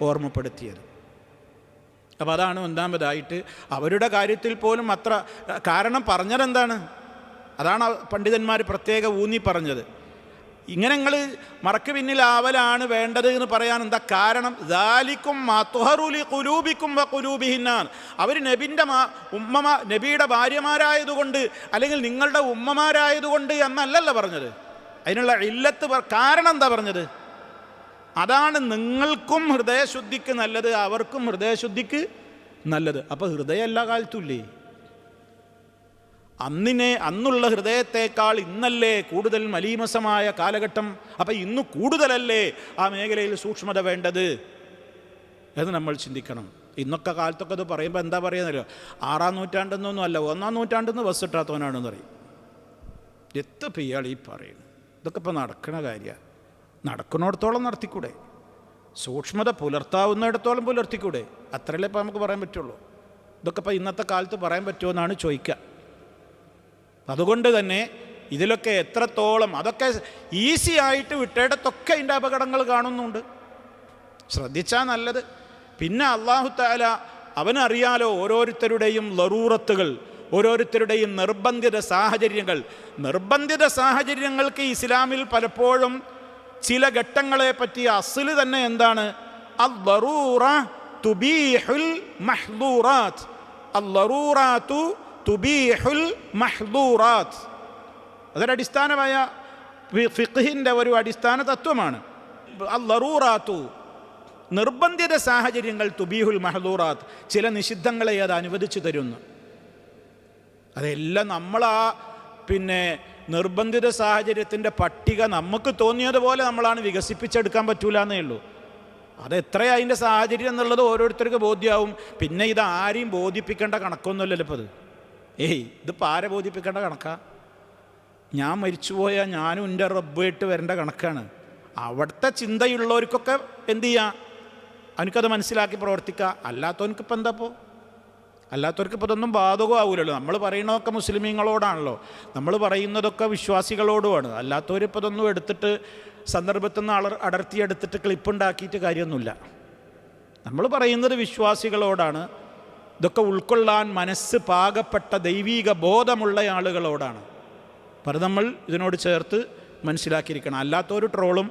ഓർമ്മപ്പെടുത്തിയത്. അപ്പോൾ അതാണ് ഒന്നാമതായിട്ട് അവരുടെ കാര്യത്തിൽ പോലും അത്ര കാരണം പറഞ്ഞതെന്താണ്? അതാണ് പണ്ഡിതന്മാർ പ്രത്യേകം ഊന്നി പറഞ്ഞത്. ഇങ്ങനെ നിങ്ങൾ മറക്ക് പിന്നിലാവലാണ് വേണ്ടത് എന്ന് പറയാൻ എന്താ കാരണം? ദാലിക്കും മത്ഹറുലി ഖുലൂബിക്കും വഖുലൂബിഹിന്നാൻ. അവർ നബിയുടെ ഭാര്യമാരായതുകൊണ്ട് അല്ലെങ്കിൽ നിങ്ങളുടെ ഉമ്മമാരായതുകൊണ്ട് എന്നല്ലല്ലോ പറഞ്ഞത്. അതിനുള്ള ഇല്ലത്ത് കാരണം എന്താ പറഞ്ഞത്? അതാണ് നിങ്ങൾക്കും ഹൃദയശുദ്ധിക്ക് നല്ലത്, അവർക്കും ഹൃദയശുദ്ധിക്ക് നല്ലത്. അപ്പോൾ ഹൃദയം എല്ലാ കാലത്തുമില്ലേ? അന്നുള്ള ഹൃദയത്തേക്കാൾ ഇന്നല്ലേ കൂടുതൽ മലീമസമായ കാലഘട്ടം? അപ്പം ഇന്ന് കൂടുതലല്ലേ ആ മേഖലയിൽ സൂക്ഷ്മത വേണ്ടത് എന്ന് നമ്മൾ ചിന്തിക്കണം. ഇന്നൊക്കെ കാലത്തൊക്കെ അത് പറയുമ്പോൾ എന്താ പറയുന്നല്ലോ, 6-ാം നൂറ്റാണ്ടെന്നൊന്നും അല്ല, 1-ാം നൂറ്റാണ്ടെന്ന് ബസ് ഇട്ടാത്തവനാണെന്ന് പറയും. എത്തപ്പോൾ ഇയാൾ ഈ പറയുന്നു? ഇതൊക്കെ ഇപ്പോൾ നടക്കണ കാര്യമാണ്. നടക്കുന്നിടത്തോളം നടത്തിക്കൂടെ? സൂക്ഷ്മത പുലർത്താവുന്നിടത്തോളം പുലർത്തിക്കൂടെ? അത്രയല്ലേ ഇപ്പോൾ നമുക്ക് പറയാൻ പറ്റുള്ളൂ. ഇതൊക്കെ ഇപ്പോൾ ഇന്നത്തെ കാലത്ത് പറയാൻ പറ്റുമോ എന്നാണ് ചോദിക്കുക. അതുകൊണ്ട് തന്നെ ഇതിലൊക്കെ എത്രത്തോളം അതൊക്കെ ഈസി ആയിട്ട് വിട്ടേടത്തൊക്കെ അതിൻ്റെ അപകടങ്ങൾ കാണുന്നുണ്ട്. ശ്രദ്ധിച്ചാൽ നല്ലത്. പിന്നെ അല്ലാഹു തആല അവനറിയാലോ ഓരോരുത്തരുടെയും ലറൂറത്തുകൾ, ഓരോരുത്തരുടെയും നിർബന്ധിത സാഹചര്യങ്ങൾക്ക് ഇസ്ലാമിൽ പലപ്പോഴും ചില ഘട്ടങ്ങളെ പറ്റി അസ്ല് തന്നെ എന്താണ്? അൽ-ദറൂറ തുബീഹുൽ മഹ്ദൂറാത്ത്. അൽ-ദറൂറാത്തു തുബീഹുൽ മഹ്ദൂറാത്ത്. അതൊരടിസ്ഥാനമായ ഫിഖ്ഹിൻ്റെ ഒരു അടിസ്ഥാന തത്വമാണ്. അൽ-ദറൂറാത്തു നിർബന്ധിത സാഹചര്യങ്ങൾ, തുബീഹുൽ മഹ്ദൂറാത്ത് ചില നിഷിദ്ധങ്ങളെ അത് അനുവദിച്ചു തരുന്നു. അതെല്ലാം നമ്മൾ നിർബന്ധിത സാഹചര്യത്തിൻ്റെ പട്ടിക നമുക്ക് തോന്നിയതുപോലെ നമ്മളാണ് വികസിപ്പിച്ചെടുക്കാൻ പറ്റൂല എന്നേ ഉള്ളൂ. അതെത്രയാണ് അതിൻ്റെ സാഹചര്യം എന്നുള്ളത് ഓരോരുത്തർക്ക് ബോധ്യമാവും. പിന്നെ ഇത് ആരെയും ബോധിപ്പിക്കേണ്ട കണക്കൊന്നുമല്ലല്ലോ ഇപ്പോൾ. ഇതിപ്പോൾ ആരെ ബോധിപ്പിക്കേണ്ട കണക്കാ? ഞാൻ മരിച്ചുപോയാൽ ഞാനും എൻ്റെ റബ്ബായിട്ട് വരേണ്ട കണക്കാണ്. അവിടുത്തെ ചിന്തയുള്ളവർക്കൊക്കെ എന്തു ചെയ്യാം? അവനക്കത് മനസ്സിലാക്കി പ്രവർത്തിക്കുക. അല്ലാത്തവനക്കിപ്പോൾ എന്താ? അല്ലാത്തവർക്ക് ഇപ്പോൾ ഇതൊന്നും ബാധകമാവില്ലല്ലോ. നമ്മൾ പറയുന്നതൊക്കെ മുസ്ലിമീങ്ങളോടാണല്ലോ, നമ്മൾ പറയുന്നതൊക്കെ വിശ്വാസികളോടുമാണ്. അല്ലാത്തവരിപ്പോൾ ഇതൊന്നും എടുത്തിട്ട് സന്ദർഭത്തിൽ നിന്ന് അടർത്തിയെടുത്തിട്ട് ക്ലിപ്പുണ്ടാക്കിയിട്ട് കാര്യമൊന്നുമില്ല. നമ്മൾ പറയുന്നത് വിശ്വാസികളോടാണ്. ഇതൊക്കെ ഉൾക്കൊള്ളാൻ മനസ്സ് പാകപ്പെട്ട ദൈവീക ബോധമുള്ള ആളുകളോടാണ്. അപ്പോൾ നമ്മൾ ഇതിനോട് ചേർത്ത് മനസ്സിലാക്കിയിരിക്കണം. അല്ലാത്തവർ ട്രോളും,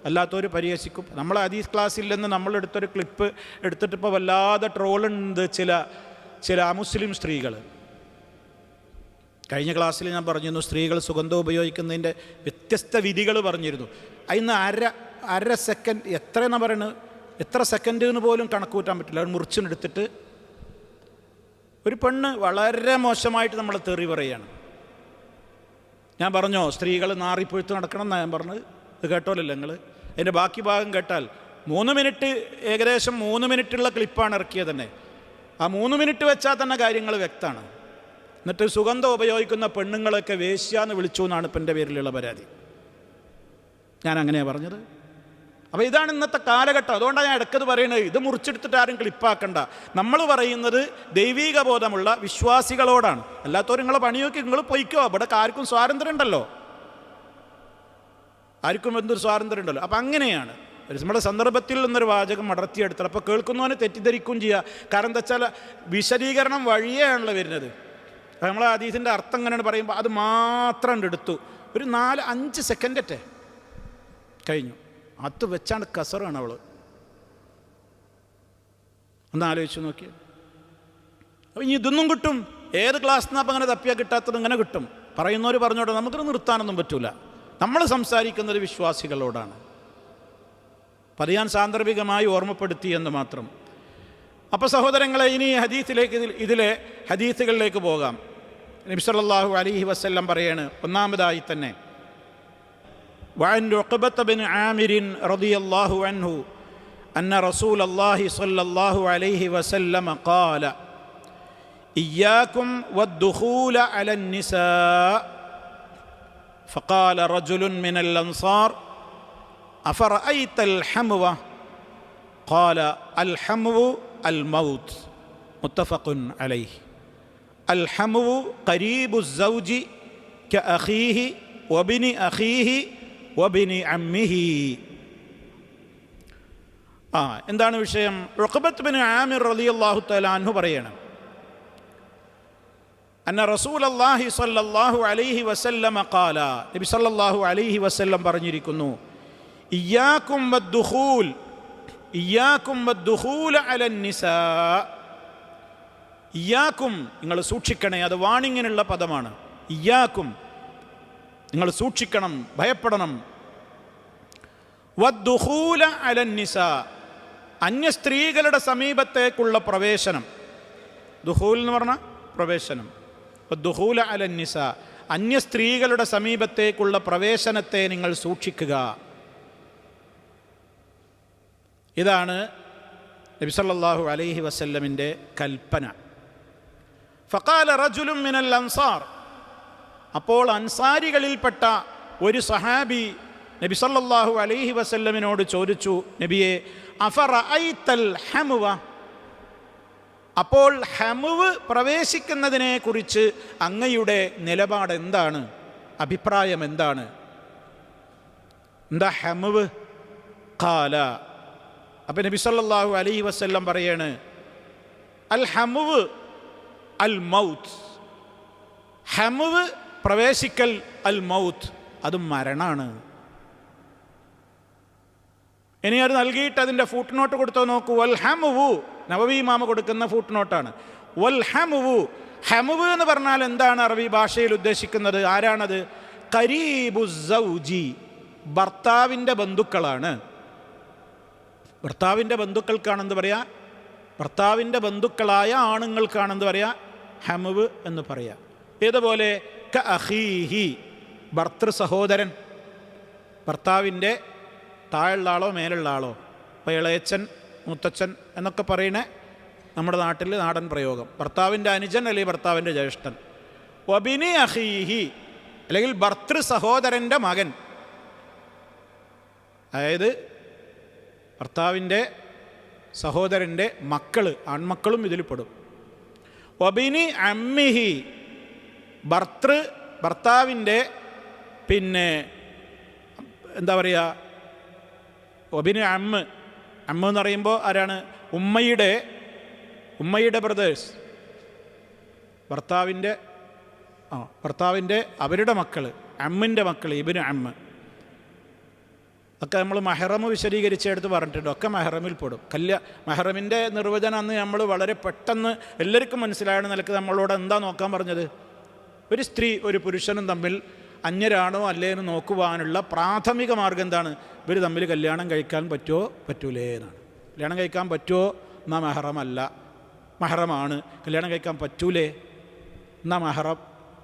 അല്ലാത്തവർ പരിഹസിക്കും. നമ്മൾ ഹദീസ് ക്ലാസ്സിൽ നിന്ന് നമ്മളെടുത്തൊരു ക്ലിപ്പ് എടുത്തിട്ടിപ്പോൾ വല്ലാതെ ട്രോളുണ്ട് ചില അമുസ്ലിം സ്ത്രീകൾ. കഴിഞ്ഞ ക്ലാസ്സിൽ ഞാൻ പറഞ്ഞിരുന്നു സ്ത്രീകൾ സുഗന്ധം ഉപയോഗിക്കുന്നതിൻ്റെ വ്യത്യസ്ത വിധികൾ പറഞ്ഞിരുന്നു. അതിന് അര സെക്കൻഡ് എത്രയെന്നാ പറയുന്നത്, എത്ര സെക്കൻഡ് എന്ന് പോലും കണക്ക് കൂട്ടാൻ പറ്റില്ല. അത് മുറിച്ചെടുത്തിട്ട് ഒരു പെണ്ണ് വളരെ മോശമായിട്ട് നമ്മൾ തെറി പറയുകയാണ്. ഞാൻ പറഞ്ഞോ സ്ത്രീകൾ നാറിപ്പൊഴുത്ത് നടക്കണം എന്നാണ് ഞാൻ പറഞ്ഞത്. ഇത് കേട്ടോലല്ലോ നിങ്ങൾ. അതിൻ്റെ ബാക്കി ഭാഗം കേട്ടാൽ 3 മിനിറ്റ്, ഏകദേശം 3 മിനിറ്റുള്ള ക്ലിപ്പാണ് ഇറക്കിയത് തന്നെ. ആ 3 മിനിറ്റ് വെച്ചാൽ തന്നെ കാര്യങ്ങൾ വ്യക്തമാണ്. എന്നിട്ട് സുഗന്ധം ഉപയോഗിക്കുന്ന പെണ്ണുങ്ങളൊക്കെ വേശ്യാന്ന് വിളിച്ചു എന്നാണ് ഇപ്പം എൻ്റെ പേരിലുള്ള പരാതി. ഞാൻ അങ്ങനെയാണ് പറഞ്ഞത്. അപ്പോൾ ഇതാണ് ഇന്നത്തെ കാലഘട്ടം. അതുകൊണ്ടാണ് ഞാൻ ഇടയ്ക്കത് പറയുന്നത്. ഇത് മുറിച്ചെടുത്തിട്ട് ആരും ക്ലിപ്പാക്കണ്ട. നമ്മൾ പറയുന്നത് ദൈവീക ബോധമുള്ള വിശ്വാസികളോടാണ്. അല്ലാത്തവർ നിങ്ങളെ പണി നോക്കി നിങ്ങൾ പൊയ്ക്കോ. ഇവിടെ ആർക്കും സ്വാതന്ത്ര്യം ഉണ്ടല്ലോ, ആർക്കും എന്തൊരു സ്വാതന്ത്ര്യം ഉണ്ടല്ലോ. അപ്പം അങ്ങനെയാണ് നമ്മുടെ സന്ദർഭത്തിൽ നിന്നൊരു വാചകം അടർത്തിയെടുത്തത്. അപ്പോൾ കേൾക്കുന്നവനെ തെറ്റിദ്ധരിക്കുകയും ചെയ്യുക. കാരണം എന്താ വെച്ചാൽ വിശദീകരണം വഴിയാണല്ലോ വരുന്നത്. നമ്മൾ ഹദീസിൻ്റെ അർത്ഥം എങ്ങനെയാണ് പറയുമ്പോൾ അത് മാത്രം എടുത്തു. ഒരു 4-5 സെക്കൻഡറ്റെ കഴിഞ്ഞു. അത് വെച്ചാണ് കസറാണ് അവൾ. ഒന്ന് ആലോചിച്ച് നോക്കി. അപ്പോൾ ഇനി ഇതൊന്നും കിട്ടും. ഏത് ക്ലാസ്സിൽ നിന്നാണ് അപ്പം അങ്ങനെ തപ്പിയാൽ കിട്ടാത്തത്? ഇങ്ങനെ കിട്ടും. പറയുന്നവർ പറഞ്ഞോട്ടെ, നമുക്കിത് നിർത്താനൊന്നും പറ്റൂല. നമ്മൾ സംസാരിക്കുന്നത് വിശ്വാസികളോടാണ്. അത് ഞാൻ സാന്ദർഭികമായി ഓർമ്മപ്പെടുത്തി എന്ന് മാത്രം. അപ്പോൾ സഹോദരങ്ങളെ, ഇനി ഇതിലെ ഹദീസുകളിലേക്ക് പോകാം. നബി സല്ലല്ലാഹു അലൈഹി വസല്ലം പറയാണ് ഒന്നാമതായി തന്നെ, വഅൻ ഉഖബത ബിൻ ആമിർ റളിയല്ലാഹു അൻഹു അന്ന റസൂലല്ലാഹി സ്വല്ലല്ലാഹു അലൈഹി വസല്ലം ഖാല ഇയ്യാകും വദ്ദുഖൂല അലൻ നിസാ ഫഖാല റജുലുൻ മിനൽ അൻസാർ أفرأيت الحموة قال الحمو الموت متفق عليه. الحمو قريب الزوج كأخيه وابن أخيه وابن عمه എന്താണ് വിഷയം? ഉഖബത്ത് ബിൻ ആമിർ റളിയല്ലാഹു തആല അൻഹു പറയണം, അന്ന റസൂലല്ലാഹി സ്വല്ലല്ലാഹു അലൈഹി വസല്ലമ ഖാല, നബി സല്ലല്ലാഹു അലൈഹി വസല്ലം പറഞ്ഞിരിക്കുന്നു, ഇയ്യാകും വദ്ദുഖൂൽ അലൻ നിസാ. ഇയ്യാക്കും, നിങ്ങൾ സൂക്ഷിക്കണേ. അത് വാണിങ്ങിനുള്ള പദമാണ്. ഇയ്യാക്കും, നിങ്ങൾ സൂക്ഷിക്കണം, ഭയപ്പെടണം. വദ്ദുഖൂല അലൻ നിസാ, അന്യ സ്ത്രീകളുടെ സമീപത്തേക്കുള്ള പ്രവേശനം. ദുഖൂൽ എന്ന് പറഞ്ഞാൽ പ്രവേശനം. വദ്ദുഖൂല അലൻ നിസാ, അന്യ സ്ത്രീകളുടെ സമീപത്തേക്കുള്ള പ്രവേശനത്തെ നിങ്ങൾ സൂക്ഷിക്കുക. ഇതാണ് നബി സല്ലല്ലാഹു അലൈഹി വസല്ലമിൻ്റെ കൽപ്പന. ഫഖാല റജുലുൻ മിനൽ അൻസാർ, അപ്പോൾ അൻസാരികളിൽപ്പെട്ട ഒരു സഹാബി നബി സല്ലല്ലാഹു അലൈഹി വസല്ലമിനോട് ചോദിച്ചു, നബിയെ, അഫറഅയ്തൽ ഹമുവ, അപ്പോൾ ഹമുവ് പ്രവേശിക്കുന്നതിനെ കുറിച്ച് അങ്ങയുടെ നിലപാട് എന്താണ്, അഭിപ്രായം എന്താണ്? എന്താ ഹമുവ്? ഖാല, അപ്പം നബി സല്ലല്ലാഹു അലൈഹി വസല്ലം പറയാണ്, അൽ ഹമുവ് അൽ മൗത്ത്, ഹമുവ് പ്രവേശിക്കൽ, അൽ മൗത്ത് അത് മരണാണ്. ഇനി അത് നൽകിയിട്ട് അതിൻ്റെ ഫുട് നോട്ട് കൊടുത്തോ നോക്കൂ. വൽ ഹമുവു, നവവി ഇമാമ കൊടുക്കുന്ന ഫുട് നോട്ടാണ്. വൽ ഹമുവു, ഹമുവ് എന്ന് പറഞ്ഞാൽ എന്താണ് അറബി ഭാഷയിൽ ഉദ്ദേശിക്കുന്നത്? ആരാണത്? ഖരീബു സൗജി, ഭർത്താവിൻ്റെ ബന്ധുക്കളാണ്. ഭർത്താവിൻ്റെ ബന്ധുക്കൾക്കാണെന്ന് പറയാ, ഭർത്താവിൻ്റെ ബന്ധുക്കളായ ആണുങ്ങൾക്കാണെന്ന് പറയാ ഹമുവ് എന്ന് പറയാ. ഇതുപോലെ ക അഖീഹി, ഭർത്തൃ സഹോദരൻ, ഭർത്താവിൻ്റെ താഴെയുള്ള ആളോ മേലുള്ള ആളോ, ഇപ്പോൾ ഇളയച്ചൻ, മുത്തച്ഛൻ എന്നൊക്കെ പറയണേ നമ്മുടെ നാട്ടിൽ നാടൻ പ്രയോഗം. ഭർത്താവിൻ്റെ അനുജൻ അല്ലെങ്കിൽ ഭർത്താവിൻ്റെ ജ്യേഷ്ഠൻ. വബിനി അഖീഹി, അല്ലെങ്കിൽ ഭർത്തൃ സഹോദരൻ്റെ മകൻ, അതായത് ഭർത്താവിൻ്റെ സഹോദരൻ്റെ മക്കൾ, ആൺമക്കളും ഇതിൽ പെടും. വബിനി അമ്മിഹി, ഭർത്താവിൻ്റെ പിന്നെ എന്താ പറയുക, ഒബിന് അമ്മ. അമ്മ എന്ന് പറയുമ്പോൾ ആരാണ്? ഉമ്മയുടെ ബ്രദേഴ്സ്, ഭർത്താവിൻ്റെ അവരുടെ മക്കൾ, അമ്മിൻ്റെ മക്കൾ, ഇബിന് അമ്മ. ഒക്കെ നമ്മൾ മെഹ്റം വിശദീകരിച്ചെടുത്ത് പറഞ്ഞിട്ടുണ്ട്. ഒക്കെ മെഹ്റമിൽ പെടും. മെഹ്റമിൻ്റെ നിർവചനം അന്ന് നമ്മൾ വളരെ പെട്ടെന്ന് എല്ലാവർക്കും മനസ്സിലായ നിലക്ക് നമ്മളോട് എന്താ നോക്കാൻ പറഞ്ഞത്? ഒരു സ്ത്രീ ഒരു പുരുഷനും തമ്മിൽ അന്യരാണോ അല്ലേന്ന് നോക്കുവാനുള്ള പ്രാഥമിക മാർഗം എന്താണ്? ഇവർ തമ്മിൽ കല്യാണം കഴിക്കാൻ പറ്റുമോ പറ്റൂലേ എന്നാണ്. കല്യാണം കഴിക്കാൻ പറ്റുമോ എന്നാൽ മെഹ്റമല്ല, മെഹ്റമാണ്. കല്യാണം കഴിക്കാൻ പറ്റൂലേ എന്നാൽ മെഹ്റം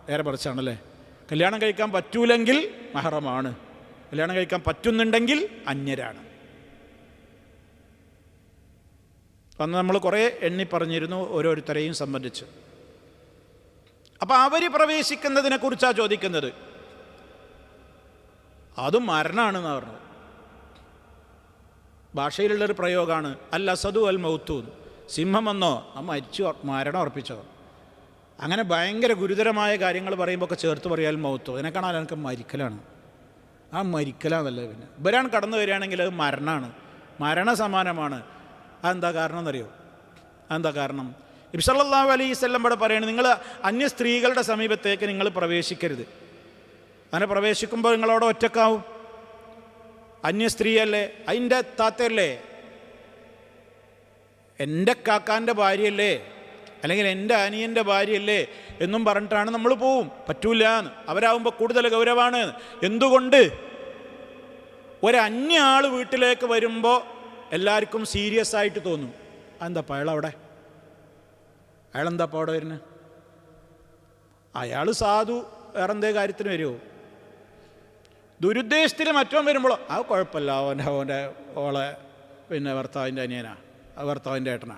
നേരെ മറിച്ചാണല്ലേ. കല്യാണം കഴിക്കാൻ പറ്റൂലെങ്കിൽ മെഹ്റമാണ്, കല്യാണം കഴിക്കാൻ പറ്റുന്നുണ്ടെങ്കിൽ അന്യരാണ്. അന്ന് നമ്മൾ കുറേ എണ്ണി പറഞ്ഞിരുന്നു ഓരോരുത്തരെയും സംബന്ധിച്ച്. അപ്പം അവർ പ്രവേശിക്കുന്നതിനെക്കുറിച്ചാണ് ചോദിക്കുന്നത്. അതും മരണാണെന്ന് പറഞ്ഞത്. ഭാഷയിലുള്ളൊരു പ്രയോഗമാണ് അൽ അസദു അൽ മൗത്തു. സിംഹമെന്നോ മരിച്ചു, മരണം ഉറപ്പിച്ചോ, അങ്ങനെ ഭയങ്കര ഗുരുതരമായ കാര്യങ്ങൾ പറയുമ്പോൾ ഒക്കെ ചേർത്ത് പറയാൽ മൗത്തു. അതിനെ കാണാൻ എനിക്ക് മരിക്കലാണ്. ആ മരിക്കലാന്നല്ലേ. പിന്നെ ഇവരാണ് കടന്നു വരികയാണെങ്കിൽ അത് മരണമാണ്, മരണസമാനമാണ്. അതെന്താ കാരണം എന്നറിയോ? അതെന്താ കാരണം? നബി സല്ലല്ലാഹു അലൈഹി വസല്ലം ഇവിടെ പറയുന്നത്, നിങ്ങൾ അന്യ സ്ത്രീകളുടെ സമീപത്തേക്ക് നിങ്ങൾ പ്രവേശിക്കരുത്. അങ്ങനെ പ്രവേശിക്കുമ്പോൾ നിങ്ങളവിടെ ഒറ്റക്കാവും. അന്യ സ്ത്രീയല്ലേ, അതിൻ്റെ താത്തയല്ലേ, എൻ്റെ കാക്കാൻ്റെ ഭാര്യയല്ലേ, അല്ലെങ്കിൽ എൻ്റെ അനിയൻ്റെ ഭാര്യയല്ലേ എന്നും പറഞ്ഞിട്ടാണ് നമ്മൾ പോവും. പറ്റൂല എന്ന്. അവരാകുമ്പോൾ കൂടുതൽ ഗൗരവമാണ്. എന്തുകൊണ്ട്? ഒരന്യ ആൾ വീട്ടിലേക്ക് വരുമ്പോൾ എല്ലാവർക്കും സീരിയസ് ആയിട്ട് തോന്നും. അതെന്താ അയാളവിടെ, അയാളെന്താ അപ്പോൾ അവിടെ വരുന്നത്? അയാൾ സാധു വേറെന്തേ കാര്യത്തിന് വരുമോ? ദുരുദ്ദേശത്തിൽ മറ്റവൻ വരുമ്പോൾ അത് കുഴപ്പമില്ല, ഓളെ പിന്നെ ഭർത്താവിൻ്റെ അനിയനാ, അത് ഭർത്താവിൻ്റെ ഏട്ടനാ,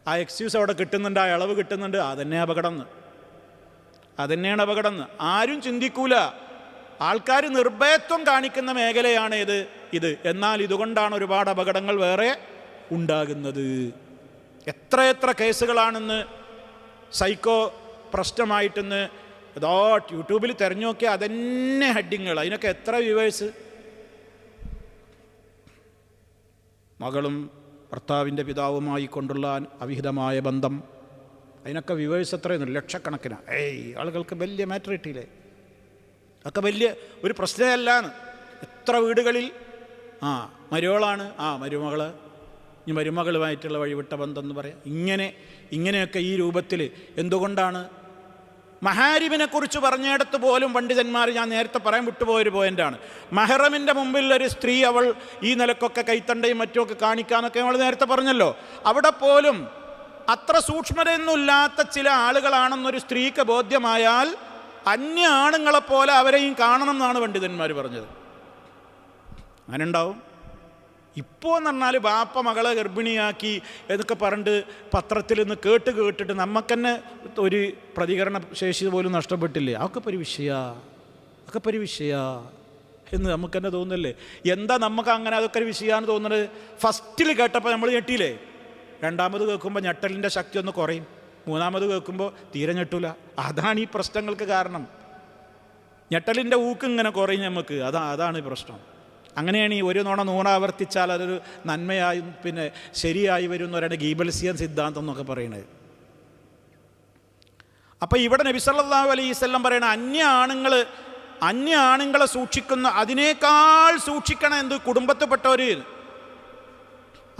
ആ എക്സ്ക്യൂസ് അവിടെ കിട്ടുന്നുണ്ട്, ആ ഇളവ് കിട്ടുന്നുണ്ട്. അതന്നെ അപകടം, അതന്നെയാണ് അപകടം. ആരും ചിന്തിക്കൂല. ആൾക്കാർ നിർഭയത്വം കാണിക്കുന്ന മേഖലയാണ് ഇത്. എന്നാൽ ഇതുകൊണ്ടാണ് ഒരുപാട് അപകടങ്ങൾ വേറെ ഉണ്ടാകുന്നത്. എത്ര കേസുകളാണെന്ന് സൈക്കോ പ്രശ്നമായിട്ടെന്ന് യൂട്യൂബിൽ തിരഞ്ഞു നോക്കിയാൽ അതന്നെ ഹെഡിങ്ങൾ, അതിനൊക്കെ എത്ര വ്യൂവേഴ്സ്. മകളും ഭർത്താവിൻ്റെ പിതാവുമായി കൊണ്ടുള്ള അവിഹിതമായ ബന്ധം, അതിനൊക്കെ വ്യൂവേഴ്സ് എത്രയെന്ന് ലക്ഷക്കണക്കിന്. ആളുകൾക്ക് വലിയ മാറ്റർ കിട്ടിയില്ലേ? അതൊക്കെ വലിയ ഒരു പ്രശ്നമല്ലാന്ന്. എത്ര വീടുകളിൽ മരുമകളാണ്, മരുമകൾ, ഇനി മരുമകളുമായിട്ടുള്ള വഴിവിട്ട ബന്ധം എന്ന് പറയാം. ഇങ്ങനെയൊക്കെ ഈ രൂപത്തിൽ എന്തുകൊണ്ടാണ്? മഹാരിമിനെക്കുറിച്ച് പറഞ്ഞിടത്ത് പോലും പണ്ഡിതന്മാർ, ഞാൻ നേരത്തെ പറയാൻ വിട്ടുപോയൊരു പോയിൻ്റാണ്, മഹറമിൻ്റെ മുമ്പിൽ ഒരു സ്ത്രീ അവൾ ഈ നിലക്കൊക്കെ കൈത്തണ്ടയും മറ്റുമൊക്കെ കാണിക്കാനൊക്കെ നമ്മൾ നേരത്തെ പറഞ്ഞല്ലോ. അവിടെ പോലും അത്ര സൂക്ഷ്മതയൊന്നുമില്ലാത്ത ചില ആളുകളാണെന്നൊരു സ്ത്രീക്ക് ബോധ്യമായാൽ അന്യ ആണുങ്ങളെപ്പോലെ അവരെയും കാണണം എന്നാണ് പണ്ഡിതന്മാർ പറഞ്ഞത്. അങ്ങനെ ഉണ്ടാവും. ഇപ്പോൾ എന്ന് പറഞ്ഞാൽ ബാപ്പ മകളെ ഗർഭിണിയാക്കി എന്നൊക്കെ പറഞ്ഞിട്ട് പത്രത്തിൽ നിന്ന് കേട്ടിട്ട് നമുക്ക് തന്നെ ഒരു പ്രതികരണ ശേഷി പോലും നഷ്ടപ്പെട്ടില്ലേ? അതൊക്കെ ഒരു വിഷയ എന്ന് നമുക്ക് തന്നെ തോന്നുന്നില്ലേ? എന്താ നമുക്ക് അങ്ങനെ അതൊക്കെ ഒരു വിഷയമാണെന്ന് തോന്നുന്നത്? ഫസ്റ്റിൽ കേട്ടപ്പോൾ നമ്മൾ ഞെട്ടിയില്ലേ? രണ്ടാമത് കേൾക്കുമ്പോൾ ഞെട്ടലിൻ്റെ ശക്തി ഒന്ന് കുറയും, മൂന്നാമത് കേൾക്കുമ്പോൾ തീരെ ഞെട്ടൂല. അതാണ് ഈ പ്രശ്നങ്ങൾക്ക് കാരണം. ഞെട്ടലിൻ്റെ ഊക്ക് ഇങ്ങനെ കുറയും നമുക്ക്. അതാണ് പ്രശ്നം. അങ്ങനെയാണ് ഈ ഒരു നൂണാവർത്തിച്ചാൽ അതൊരു നന്മയായി പിന്നെ ശരിയായി വരുന്നവരുടെ ഗീബൽസിയൻ സിദ്ധാന്തം എന്നൊക്കെ പറയുന്നത്. അപ്പം ഇവിടെ നബി സല്ലല്ലാഹു അലൈഹി വസല്ലം പറയണ അന്യ ആണുങ്ങളെ സൂക്ഷിക്കുന്ന അതിനേക്കാൾ സൂക്ഷിക്കണം എന്ത്? കുടുംബത്തിൽപ്പെട്ടവർ.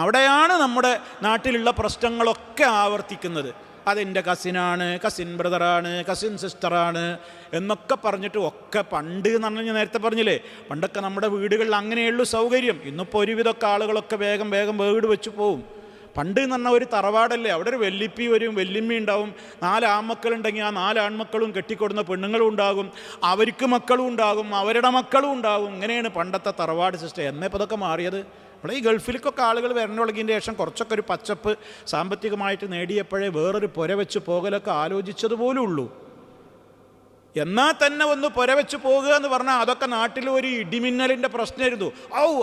അവിടെയാണ് നമ്മുടെ നാട്ടിലുള്ള പ്രശ്നങ്ങളൊക്കെ ആവർത്തിക്കുന്നത്. അതെൻ്റെ കസിനാണ്, കസിൻ ബ്രദറാണ്, കസിൻ സിസ്റ്ററാണ് എന്നൊക്കെ പറഞ്ഞിട്ട് ഒക്കെ പണ്ട് എന്ന് പറഞ്ഞാൽ ഞാൻ നേരത്തെ പറഞ്ഞില്ലേ, പണ്ടൊക്കെ നമ്മുടെ വീടുകളിൽ അങ്ങനെയുള്ളൂ സൗകര്യം. ഇന്നിപ്പോൾ ഒരുവിധമൊക്കെ ആളുകളൊക്കെ വേഗം വീട് വെച്ച് പോവും. പണ്ട് എന്ന് പറഞ്ഞാൽ ഒരു തറവാടല്ലേ, അവിടെ ഒരു വെല്ലിപ്പി വരും, വെല്ലിമ്മി ഉണ്ടാവും, 4 ആൺമക്കളുണ്ടെങ്കിൽ ആ 4 ആൺമക്കളും കെട്ടിക്കൊടുന്ന പെണ്ണുങ്ങളും ഉണ്ടാകും, അവർക്ക് മക്കളും ഉണ്ടാകും, അവരുടെ മക്കളും ഉണ്ടാകും. ഇങ്ങനെയാണ് പണ്ടത്തെ തറവാട് സിസ്റ്റം. എന്നപ്പോൾ ഇതൊക്കെ മാറിയത്? ഇവിടെ ഈ ഗൾഫിലേക്കൊക്കെ ആളുകൾ വരണൊളകിൻ്റെ ശേഷം കുറച്ചൊക്കെ ഒരു പച്ചപ്പ് സാമ്പത്തികമായിട്ട് നേടിയപ്പോഴേ വേറൊരു പുര വെച്ച് പോകലൊക്കെ ആലോചിച്ചതുപോലും ഉള്ളൂ. എന്നാൽ തന്നെ ഒന്ന് പുര വെച്ച് പോകുക എന്ന് പറഞ്ഞാൽ അതൊക്കെ നാട്ടിൽ ഒരു ഇടിമിന്നലിൻ്റെ പ്രശ്നമായിരുന്നു.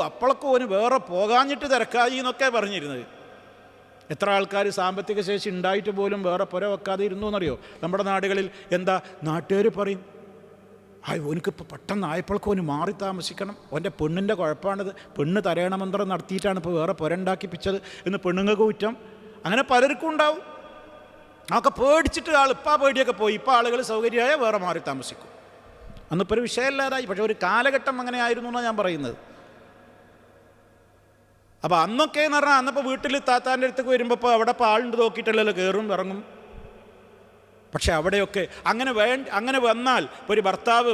അപ്പോഴൊക്കെ ഒന്ന് വേറെ പോകാഞ്ഞിട്ട് തിരക്കായി എന്നൊക്കെ പറഞ്ഞിരുന്നത്. എത്ര ആൾക്കാർ സാമ്പത്തിക ശേഷി ഉണ്ടായിട്ട് പോലും വേറെ പുര വെക്കാതെ ഇരുന്നു എന്നറിയോ? നമ്മുടെ നാടുകളിൽ എന്താ നാട്ടുകാർ പറയും, ഓനിക്കിപ്പോൾ പെട്ടെന്ന് ആയപ്പോഴേക്കും ഓന് മാറി താമസിക്കണം, ഓൻ്റെ പെണ്ണിൻ്റെ കുഴപ്പമാണിത്, പെണ്ണ് തരയണമന്ത്രം നടത്തിയിട്ടാണ് ഇപ്പോൾ വേറെ പുര ഉണ്ടാക്കിപ്പിച്ചത് എന്ന് പെണ്ണുങ്ങൾക്ക് കുറ്റം. അങ്ങനെ പലർക്കും ഉണ്ടാവും. അതൊക്കെ പേടിച്ചിട്ട് പേടിയൊക്കെ പോയി. ഇപ്പോൾ ആളുകൾ സൗകര്യമായ വേറെ മാറി താമസിക്കും. അന്നിപ്പോൾ ഒരു വിഷയമില്ലാതായി. പക്ഷേ ഒരു കാലഘട്ടം അങ്ങനെ ആയിരുന്നു എന്നാണ് ഞാൻ പറയുന്നത്. അപ്പോൾ അന്നൊക്കെ എന്ന് പറഞ്ഞാൽ അന്നപ്പോൾ വീട്ടിൽ താത്താൻ്റെ അടുത്തേക്ക് വരുമ്പോൾ ഇപ്പോൾ അവിടെ ഇപ്പോൾ ആളുണ്ട് നോക്കിയിട്ടല്ലല്ലോ കയറും ഇറങ്ങും. പക്ഷെ അവിടെയൊക്കെ അങ്ങനെ വന്നാൽ ഒരു ഭർത്താവ്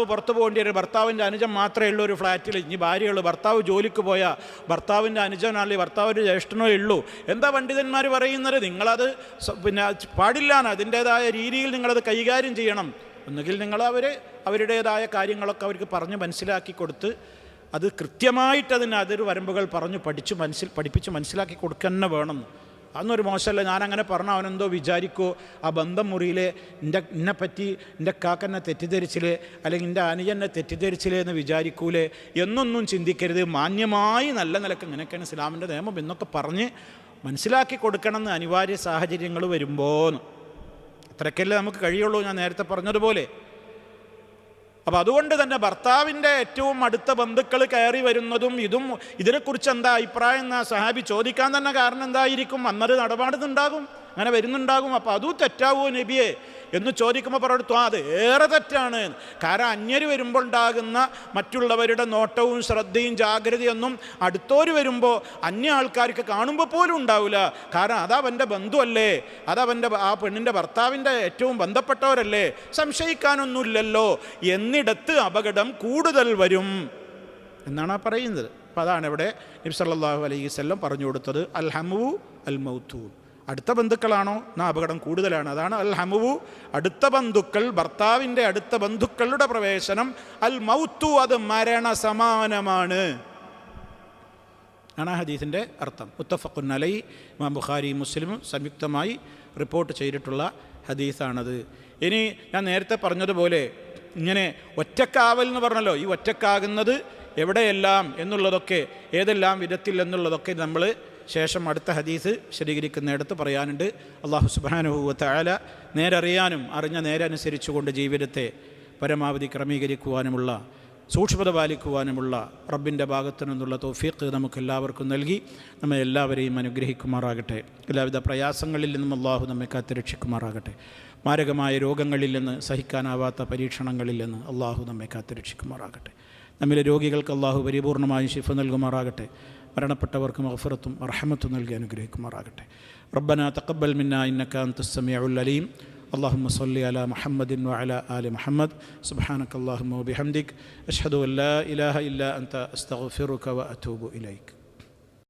പുറത്തു പോകേണ്ടി ഒരു ഭർത്താവിൻ്റെ അനുജൻ മാത്രമേ ഉള്ളൂ ഒരു ഫ്ലാറ്റിൽ. ഇനി ഭാര്യയുള്ളൂ, ഭർത്താവ് ജോലിക്ക് പോയാൽ ഭർത്താവിൻ്റെ അനുജനല്ലേ ഭർത്താവിൻ്റെ ജ്യേഷ്ഠനോ ഉള്ളൂ. എന്താ പണ്ഡിതന്മാർ പറയുന്നത്? നിങ്ങളത് പിന്നെ പാടില്ലാന്ന്, അതിൻ്റേതായ രീതിയിൽ നിങ്ങളത് കൈകാര്യം ചെയ്യണം. ഒന്നുകിൽ നിങ്ങൾ അവരുടേതായ കാര്യങ്ങളൊക്കെ അവർക്ക് പറഞ്ഞ് മനസ്സിലാക്കി കൊടുത്ത് അത് കൃത്യമായിട്ട് അതിന് വരമ്പുകൾ പഠിപ്പിച്ച് മനസ്സിലാക്കി കൊടുക്കുക തന്നെ വേണം. അതൊന്നൊരു മോശമല്ല. ഞാനങ്ങനെ പറഞ്ഞാൽ അവനെന്തോ വിചാരിക്കോ, ആ ബന്ധം മുറിയിലെ എന്നെപ്പറ്റി എൻ്റെ കാക്കന്നെ തെറ്റിദ്ധരിച്ചില്ലേ, അല്ലെങ്കിൽ എൻ്റെ അനുജനെ തെറ്റിദ്ധരിച്ചില്ലേ എന്ന് വിചാരിക്കൂലേ എന്നൊന്നും ചിന്തിക്കരുത്. മാന്യമായി നല്ല നിലക്ക് ഇങ്ങനെയൊക്കെയാണ് ഇസ്ലാമിൻ്റെ നിയമം എന്നൊക്കെ പറഞ്ഞ് മനസ്സിലാക്കി കൊടുക്കണമെന്ന് അനിവാര്യ സാഹചര്യങ്ങൾ വരുമ്പോൾ അത്രയ്ക്കല്ലേ നമുക്ക് കഴിയുള്ളൂ. ഞാൻ നേരത്തെ പറഞ്ഞതുപോലെ. അപ്പം അതുകൊണ്ട് തന്നെ ഭർത്താവിൻ്റെ ഏറ്റവും അടുത്ത ബന്ധുക്കൾ കയറി വരുന്നതും ഇതിനെക്കുറിച്ച് എന്താ അഭിപ്രായം എന്ന സഹാബി ചോദിക്കാൻ തന്നെ കാരണം എന്തായിരിക്കും? അന്നൊരു നടപാടുന്നുണ്ടാകും, അങ്ങനെ വരുന്നുണ്ടാകും. അപ്പോൾ അതും തെറ്റാവോ നബിയെ എന്ന് ചോദിക്കുമ്പോൾ പറഞ്ഞു അത് ഏറെ തെറ്റാണ്. കാരണം അന്യർ വരുമ്പോൾ ഉണ്ടാകുന്ന മറ്റുള്ളവരുടെ നോട്ടവും ശ്രദ്ധയും ജാഗ്രതയൊന്നും അടുത്തോർ വരുമ്പോൾ അന്യ ആൾക്കാർക്ക് കാണുമ്പോൾ പോലും ഉണ്ടാവില്ല. കാരണം അതവൻ്റെ ബന്ധുവല്ലേ, ആ പെണ്ണിൻ്റെ ഭർത്താവിൻ്റെ ഏറ്റവും ബന്ധപ്പെട്ടവരല്ലേ, സംശയിക്കാനൊന്നുമില്ലല്ലോ. എന്നിടത്ത് അപകടം കൂടുതൽ വരും എന്നാണ് പറയുന്നത്. അപ്പോൾ അതാണ് ഇവിടെ നബി സല്ലല്ലാഹു അലൈഹി വസല്ലം പറഞ്ഞു കൊടുത്തത്. അൽ ഹമു അൽ മൗതൂ, അടുത്ത ബന്ധുക്കളാണോ എന്നാൽ അപകടം കൂടുതലാണ്. അതാണ് അൽ ഹമുവു, അടുത്ത ബന്ധുക്കൾ, ഭർത്താവിൻ്റെ അടുത്ത ബന്ധുക്കളുടെ പ്രവേശനം. അൽ മൗത്തു, അത് മരണസമാനമാണ് ആണ് ഹദീസിൻ്റെ അർത്ഥം. മുത്തഫഖുൻ അലൈഹി, ഇമാം ബുഖാരി മുസ്ലിമും സംയുക്തമായി റിപ്പോർട്ട് ചെയ്തിട്ടുള്ള ഹദീസാണത്. ഇനി ഞാൻ നേരത്തെ പറഞ്ഞതുപോലെ ഇങ്ങനെ ഒറ്റക്കാവൽ എന്ന് പറഞ്ഞല്ലോ, ഈ ഒറ്റക്കാകുന്നത് എവിടെയെല്ലാം എന്നുള്ളതൊക്കെ, ഏതെല്ലാം വിധത്തിൽ എന്നുള്ളതൊക്കെ നമ്മൾ ശേഷം അടുത്ത ഹദീസ് വിശദീകരിക്കുന്നിടത്ത് പറയാനുണ്ട്. അല്ലാഹു സുബ്ഹാനഹു വ തആല നേരറിയാനും അറിഞ്ഞ നേരെ അനുസരിച്ചുകൊണ്ട് ജീവിതത്തെ പരമാവധി ക്രമീകരിക്കുവാനുമുള്ള സൂക്ഷ്മത പാലിക്കുവാനുമുള്ള റബ്ബിൻ്റെ ഭാഗത്തു നിന്നുള്ള തൗഫീഖ് നമുക്കെല്ലാവർക്കും നൽകി നമ്മെ എല്ലാവരെയും അനുഗ്രഹിക്കുമാറാകട്ടെ. എല്ലാവിധ പ്രയാസങ്ങളിൽ നിന്നും അള്ളാഹു നമ്മെ കാത്തുരക്ഷിക്കുമാറാകട്ടെ. മാരകമായ രോഗങ്ങളിൽ നിന്ന്, സഹിക്കാനാവാത്ത പരീക്ഷണങ്ങളിൽ നിന്ന് അള്ളാഹു നമ്മെ കാത്തുരക്ഷിക്കുമാറാകട്ടെ. നമ്മിലെ രോഗികൾക്ക് അള്ളാഹു പരിപൂർണമായും ശിഫ നൽകുമാറാകട്ടെ. മരണപ്പെട്ടവർക്ക് മഗ്ഫിറത്തും റഹ്മത്തും നൽകി അനുഗ്രഹിക്കുമാറാകട്ടെ. റബ്ബനാ തഖബ്ബൽ മിന്നാ ഇന്നക അൻതസ് സമീഉൽ അലീം. اللهم صل على محمد وعلى آل محمد. سبحانك اللهم وبحمدك أشهد أن لا إله إلا أنت أستغفرك وأتوب إليك.